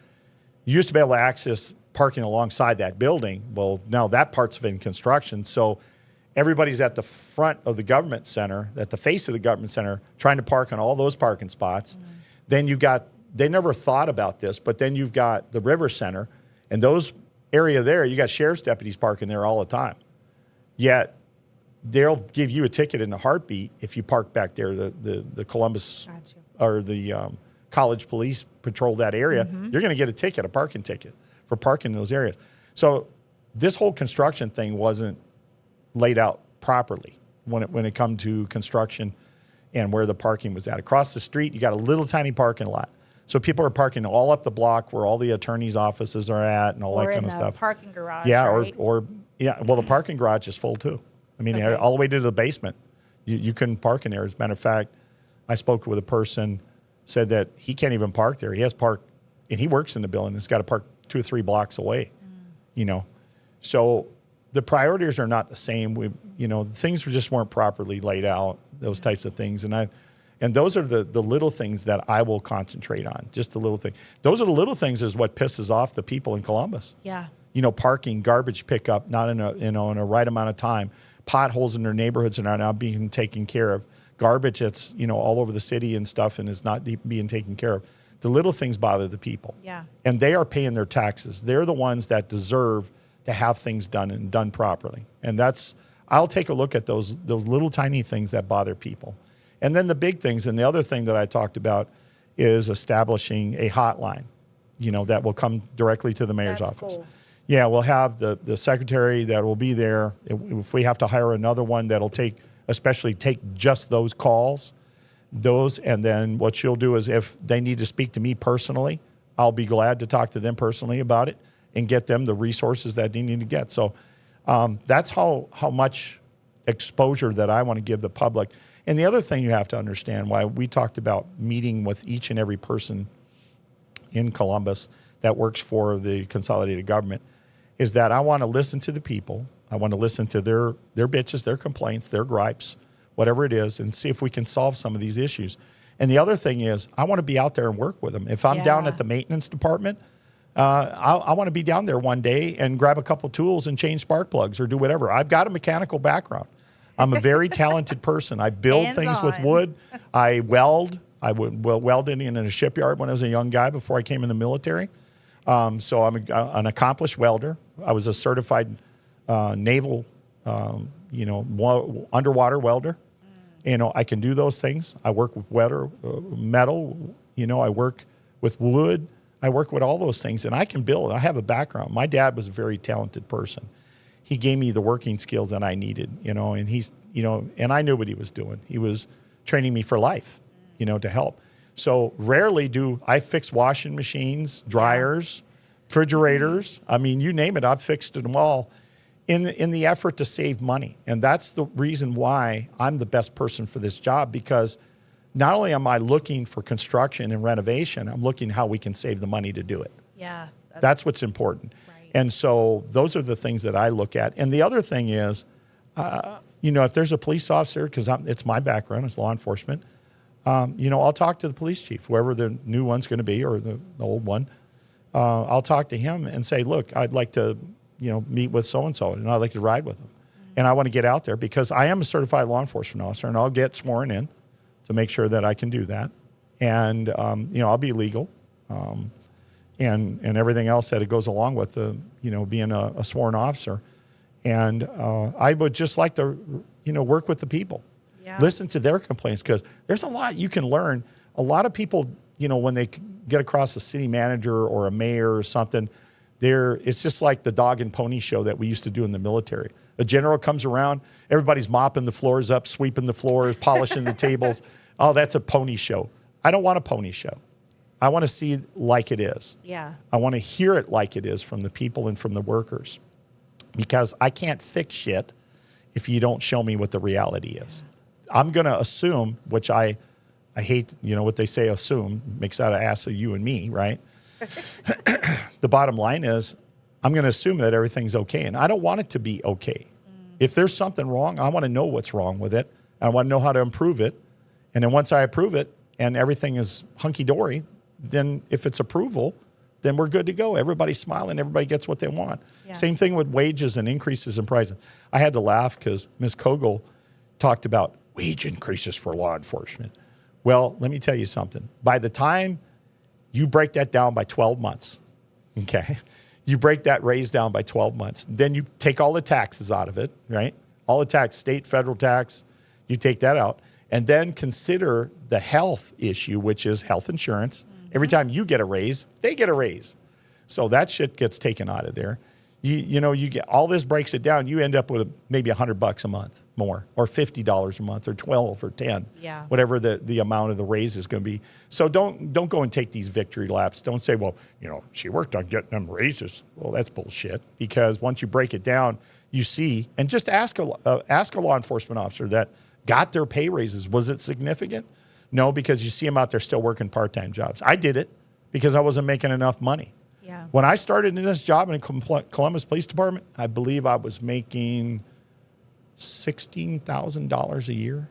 S1: you used to be able to access parking alongside that building. Well, now that part's been construction. So everybody's at the front of the government center, at the face of the government center, trying to park on all those parking spots. Mm-hmm. Then they never thought about this, but then you've got the River Center, and those area there, you got sheriff's deputies parking there all the time. Yet they'll give you a ticket in a heartbeat if you park back there. The Columbus or the college police patrol that area. Mm-hmm. You're going to get a ticket, a parking ticket for parking in those areas. So this whole construction thing wasn't laid out properly when it come to construction and where the parking was at. Across the street, you got a little tiny parking lot. So people are parking all up the block where all the attorneys' offices are at and all that kind of stuff.
S2: Parking garage.
S1: Yeah,
S2: right?
S1: Well, the parking garage is full too. I mean, all the way to the basement. You couldn't park in there. As a matter of fact, I spoke with a person, said that he can't even park there. He has parked, and he works in the building. He's got to park 2 or 3 blocks away, So the priorities are not the same. Things just weren't properly laid out, those types of things. And those are the little things that I will concentrate on, just the little thing. Those are the little things is what pisses off the people in Columbus.
S2: Yeah.
S1: Parking, garbage pickup, not in a right amount of time. potholes in their neighborhoods are now being taken care of. Garbage that's, all over the city and stuff and is not being taken care of. The little things bother the people.
S2: Yeah.
S1: And they are paying their taxes. They're the ones that deserve to have things done and done properly. And I'll take a look at those little tiny things that bother people. And then the big things, and the other thing that I talked about is establishing a hotline, that will come directly to the mayor's office.
S2: Cool.
S1: Yeah, we'll have the secretary that will be there. If we have to hire another one that'll take just those calls, and then what she'll do is if they need to speak to me personally, I'll be glad to talk to them personally about it and get them the resources that they need to get. So that's how much exposure that I want to give the public. And the other thing you have to understand, why we talked about meeting with each and every person in Columbus that works for the consolidated government, is that I want to listen to the people. I want to listen to their bitches, their complaints, their gripes, whatever it is, and see if we can solve some of these issues. And the other thing is, I want to be out there and work with them. If I'm down at the maintenance department, I want to be down there one day and grab a couple tools and change spark plugs or do whatever. I've got a mechanical background. I'm a very talented person. I build things with wood. I weld. I welded in a shipyard when I was a young guy before I came in the military. So I'm an accomplished welder. I was a certified naval, underwater welder. I can do those things. I work with metal. I work with wood. I work with all those things, and I can build. I have a background. My dad was a very talented person. He gave me the working skills that I needed, and he's, and I knew what he was doing. He was training me for life, to help. So rarely do I fix washing machines, dryers, refrigerators. I mean, you name it, I've fixed them all in the effort to save money. And that's the reason why I'm the best person for this job, because not only am I looking for construction and renovation, I'm looking how we can save the money to do it.
S2: Yeah.
S1: That's what's important.
S2: Right.
S1: And so those are the things that I look at. And the other thing is, if there's a police officer, because it's my background, it's law enforcement, I'll talk to the police chief, whoever the new one's going to be or the old one. I'll talk to him and say, look, I'd like to, meet with so-and-so, and I'd like to ride with them. Mm-hmm. And I want to get out there because I am a certified law enforcement officer, and I'll get sworn in to make sure that I can do that. And, I'll be legal and everything else that it goes along with being a sworn officer. And I would just like to, work with the people. Yeah. Listen to their complaints, because there's a lot you can learn. A lot of people, when they get across a city manager or a mayor or something, it's just like the dog and pony show that we used to do in the military. A general comes around, everybody's mopping the floors up, sweeping the floors, polishing the tables. Oh, that's a pony show. I don't want a pony show. I want to see it like it is.
S2: Yeah.
S1: I want to hear it like it is from the people and from the workers, because I can't fix shit if you don't show me what the reality is. I'm going to assume, which I hate, what they say, assume, makes out an ass of you and me, right? The bottom line is I'm going to assume that everything's okay, and I don't want it to be okay. If there's something wrong, I want to know what's wrong with it. I want to know how to improve it. And then once I approve it and everything is hunky-dory, then if it's approval, then we're good to go. Everybody's smiling. Everybody gets what they want. Yeah. Same thing with wages and increases in prices. I had to laugh because Ms. Kogel talked about wage increases for law enforcement. Well, let me tell you something. By the time you break that down by 12 months, okay, you break that raise down by 12 months, then you take all the taxes out of it, right? All the tax, state, federal tax, you take that out, and then consider the health issue, which is health insurance. Every time you get a raise, they get a raise. So that shit gets taken out of there. You get all this, breaks it down. You end up with maybe $100 a month more, or $50 a month, or 12 or 10, whatever the amount of the raise is going to be. So don't go and take these victory laps. Don't say, well, she worked on getting them raises. Well, that's bullshit, because once you break it down, you see, and just ask a law enforcement officer that got their pay raises. Was it significant? No, because you see them out there still working part-time jobs. I did it because I wasn't making enough money. Yeah. When I started in this job in Columbus Police Department, I believe I was making $16,000 a year.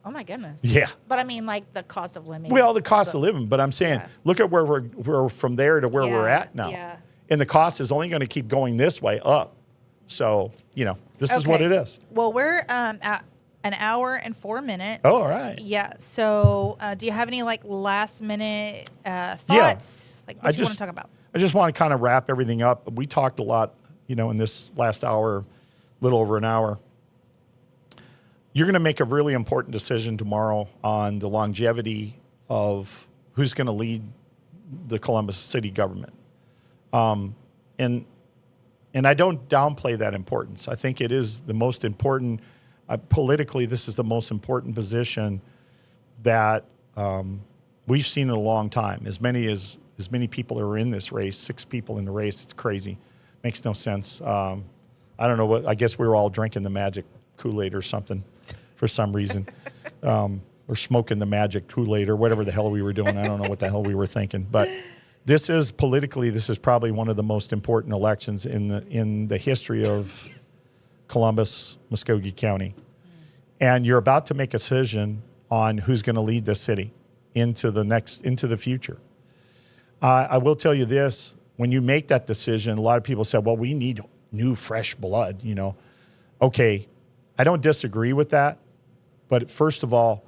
S2: Oh my goodness.
S1: Yeah.
S2: But I mean, like the cost of living.
S1: Well, the cost of living, but I'm saying, look at where we're from there to where we're at now.
S2: Yeah.
S1: And the cost is only going to keep going this way up. So, this is what it is.
S2: Well, we're at an hour and 4 minutes.
S1: Oh, all right.
S2: Yeah. So, do you have any last minute thoughts? Like, what you want to talk about?
S1: I just want to kind of wrap everything up. We talked a lot, in this last hour, little over an hour. You're going to make a really important decision tomorrow on the longevity of who's going to lead the Columbus city government. And I don't downplay that importance. I think it is the most important, politically, this is the most important position that we've seen in a long time. As many people are in this race, 6 people in the race, it's crazy. Makes no sense. I don't know I guess we were all drinking the magic Kool-Aid or something for some reason. Or smoking the magic Kool-Aid or whatever the hell we were doing. I don't know what the hell we were thinking. But this is probably one of the most important elections in the history of Columbus, Muscogee County. And you're about to make a decision on who's going to lead the city into the future. I will tell you this, when you make that decision, a lot of people said, well, we need new, fresh blood, Okay, I don't disagree with that. But first of all,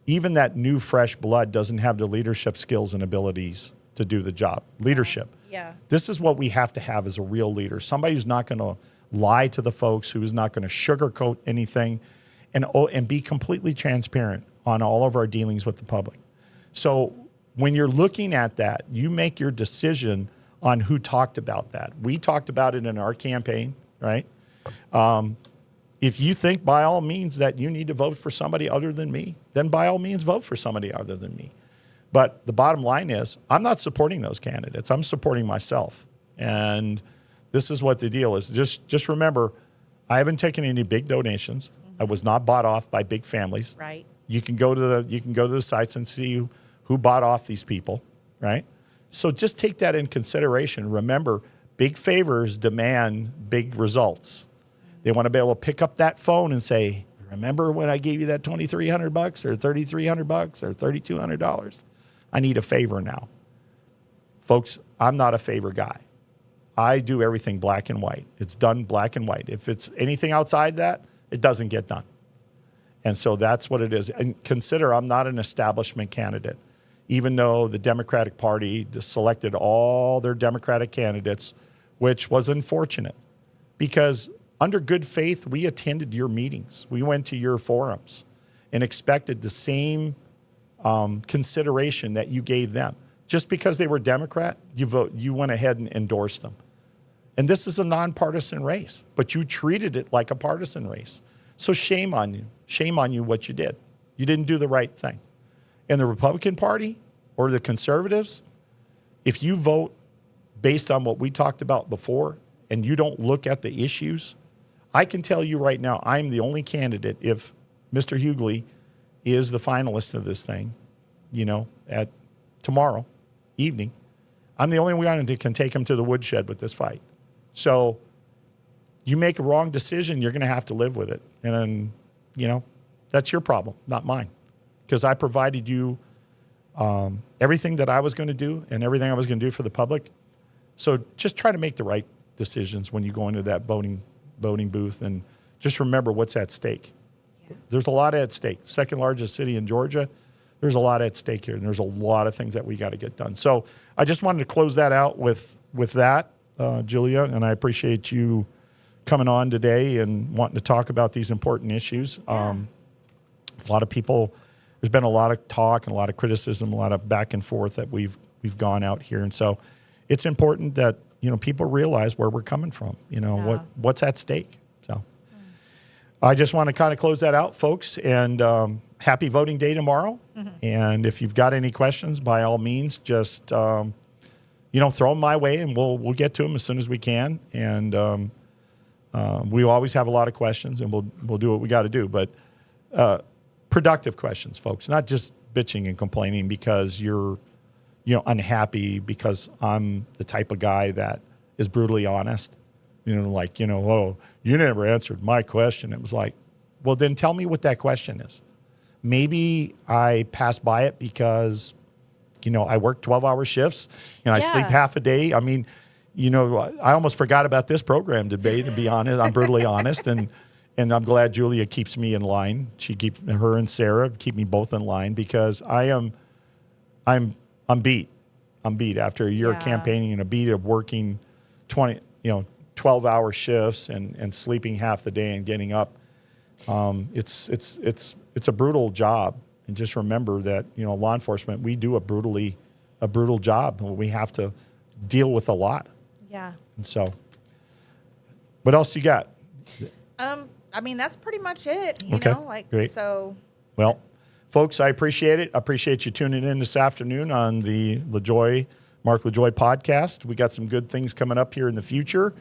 S1: even that new, fresh blood doesn't have the leadership skills and abilities to do the job. Leadership.
S2: Yeah.
S1: This is what we have to have as a real leader. Somebody who's not going to lie to the folks, who is not going to sugarcoat anything, and be completely transparent on all of our dealings with the public. So when you're looking at that, you make your decision on who talked about that. We talked about it in our campaign, right? If you think by all means that you need to vote for somebody other than me, then by all means vote for somebody other than me. But the bottom line is, I'm not supporting those candidates. I'm supporting myself. And this is what the deal is. Just remember, I haven't taken any big donations. I was not bought off by big families.
S2: Right.
S1: You can go to the sites and see who bought off these people, right? So just take that in consideration. Remember, big favors demand big results. They want to be able to pick up that phone and say, remember when I gave you that $2,300 or $3,300 or $3,200? I need a favor now. Folks, I'm not a favor guy. I do everything black and white. It's done black and white. If it's anything outside that, it doesn't get done. And so that's what it is. And consider I'm not an establishment candidate, even though the Democratic Party selected all their Democratic candidates, which was unfortunate because under good faith, we attended your meetings. We went to your forums and expected the same consideration that you gave them. Just because they were Democrat, you went ahead and endorsed them. And this is a nonpartisan race, but you treated it like a partisan race. So shame on you. Shame on you what you did. You didn't do the right thing. And the Republican Party or the conservatives, if you vote based on what we talked about before and you don't look at the issues, I can tell you right now, I'm the only candidate, if Mr. Hughley is the finalist of this thing, at tomorrow evening, I'm the only one that can take him to the woodshed with this fight. So you make a wrong decision, you're going to have to live with it. And, that's your problem, not mine. Because I provided you everything that I was going to do and everything I was going to do for the public. So just try to make the right decisions when you go into that voting booth. And just remember what's at stake. Yeah. There's a lot at stake. Second largest city in Georgia. There's a lot at stake here. And there's a lot of things that we got to get done. So I just wanted to close that out with that, Julia. And I appreciate you coming on today and wanting to talk about these important issues.
S2: Yeah.
S1: A lot of people, there's been a lot of talk and a lot of criticism, a lot of back and forth that we've gone out here. And so it's important that, people realize where we're coming from, what's at stake. So I just want to kind of close that out, folks, and happy voting day tomorrow. Mm-hmm. And if you've got any questions, by all means, just, throw them my way and we'll get to them as soon as we can. And we always have a lot of questions and we'll do what we got to do. But productive questions, folks, not just bitching and complaining because you're unhappy because I'm the type of guy that is brutally honest, oh, you never answered my question. It was like, well, then tell me what that question is. Maybe I pass by it because, I work 12-hour shifts and I sleep half a day. I mean, you know, I almost forgot about this program today, to be honest. I'm brutally honest, and I'm glad Julia keeps me in line. Her and Sarah keep me both in line, because I'm beat. I'm beat after a year of campaigning and a beat of working 12-hour shifts and sleeping half the day and getting up. It's a brutal job. And just remember that, law enforcement, we do a brutal job. We have to deal with a lot.
S2: Yeah.
S1: And so, what else you got?
S2: I mean, that's pretty much it,
S1: Great.
S2: So.
S1: Well, folks, I appreciate it. I appreciate you tuning in this afternoon on the Mark LaJoy podcast. We got some good things coming up here in the future.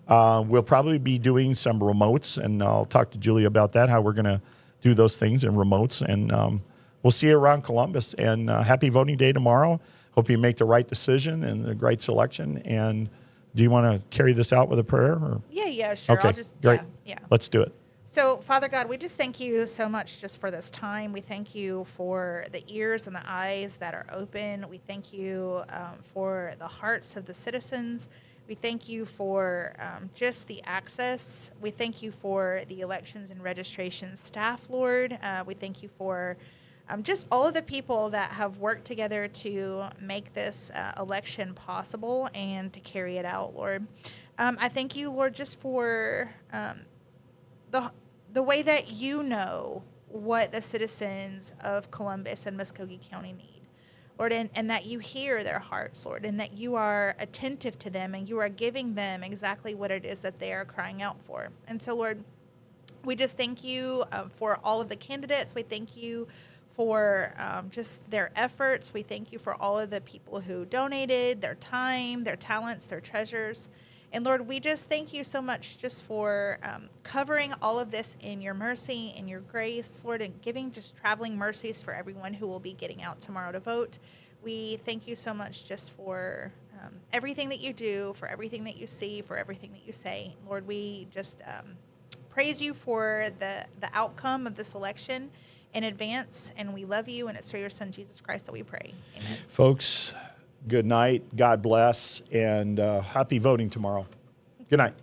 S1: We'll probably be doing some remotes, and I'll talk to Julia about that, how we're going to do those things in remotes. And we'll see you around Columbus. And happy voting day tomorrow. Hope you make the right decision and the right selection. And do you want to carry this out with a prayer? Or?
S2: Yeah, sure.
S1: Okay, great.
S2: Yeah.
S1: Let's do it.
S2: So, Father God, we just thank you so much just for this time. We thank you for the ears and the eyes that are open. We thank you for the hearts of the citizens. We thank you for just the access. We thank you for the elections and registration staff, Lord. We thank you for just all of the people that have worked together to make this election possible and to carry it out, Lord. I thank you, Lord, just for the way that you know what the citizens of Columbus and Muscogee County need, Lord, and that you hear their hearts, Lord, and that you are attentive to them and you are giving them exactly what it is that they are crying out for. And so, Lord, we just thank you for all of the candidates. We thank you for just their efforts. We thank you for all of the people who donated their time, their talents, their treasures. And Lord, we just thank you so much just for covering all of this in your mercy and your grace, Lord, and giving just traveling mercies for everyone who will be getting out tomorrow to vote. We thank you so much just for everything that you do, for everything that you see, for everything that you say. Lord, we just praise you for the outcome of this election in advance, and we love you, and it's through your Son, Jesus Christ, that we pray. Amen.
S1: Folks, good night. God bless, and happy voting tomorrow. Good night.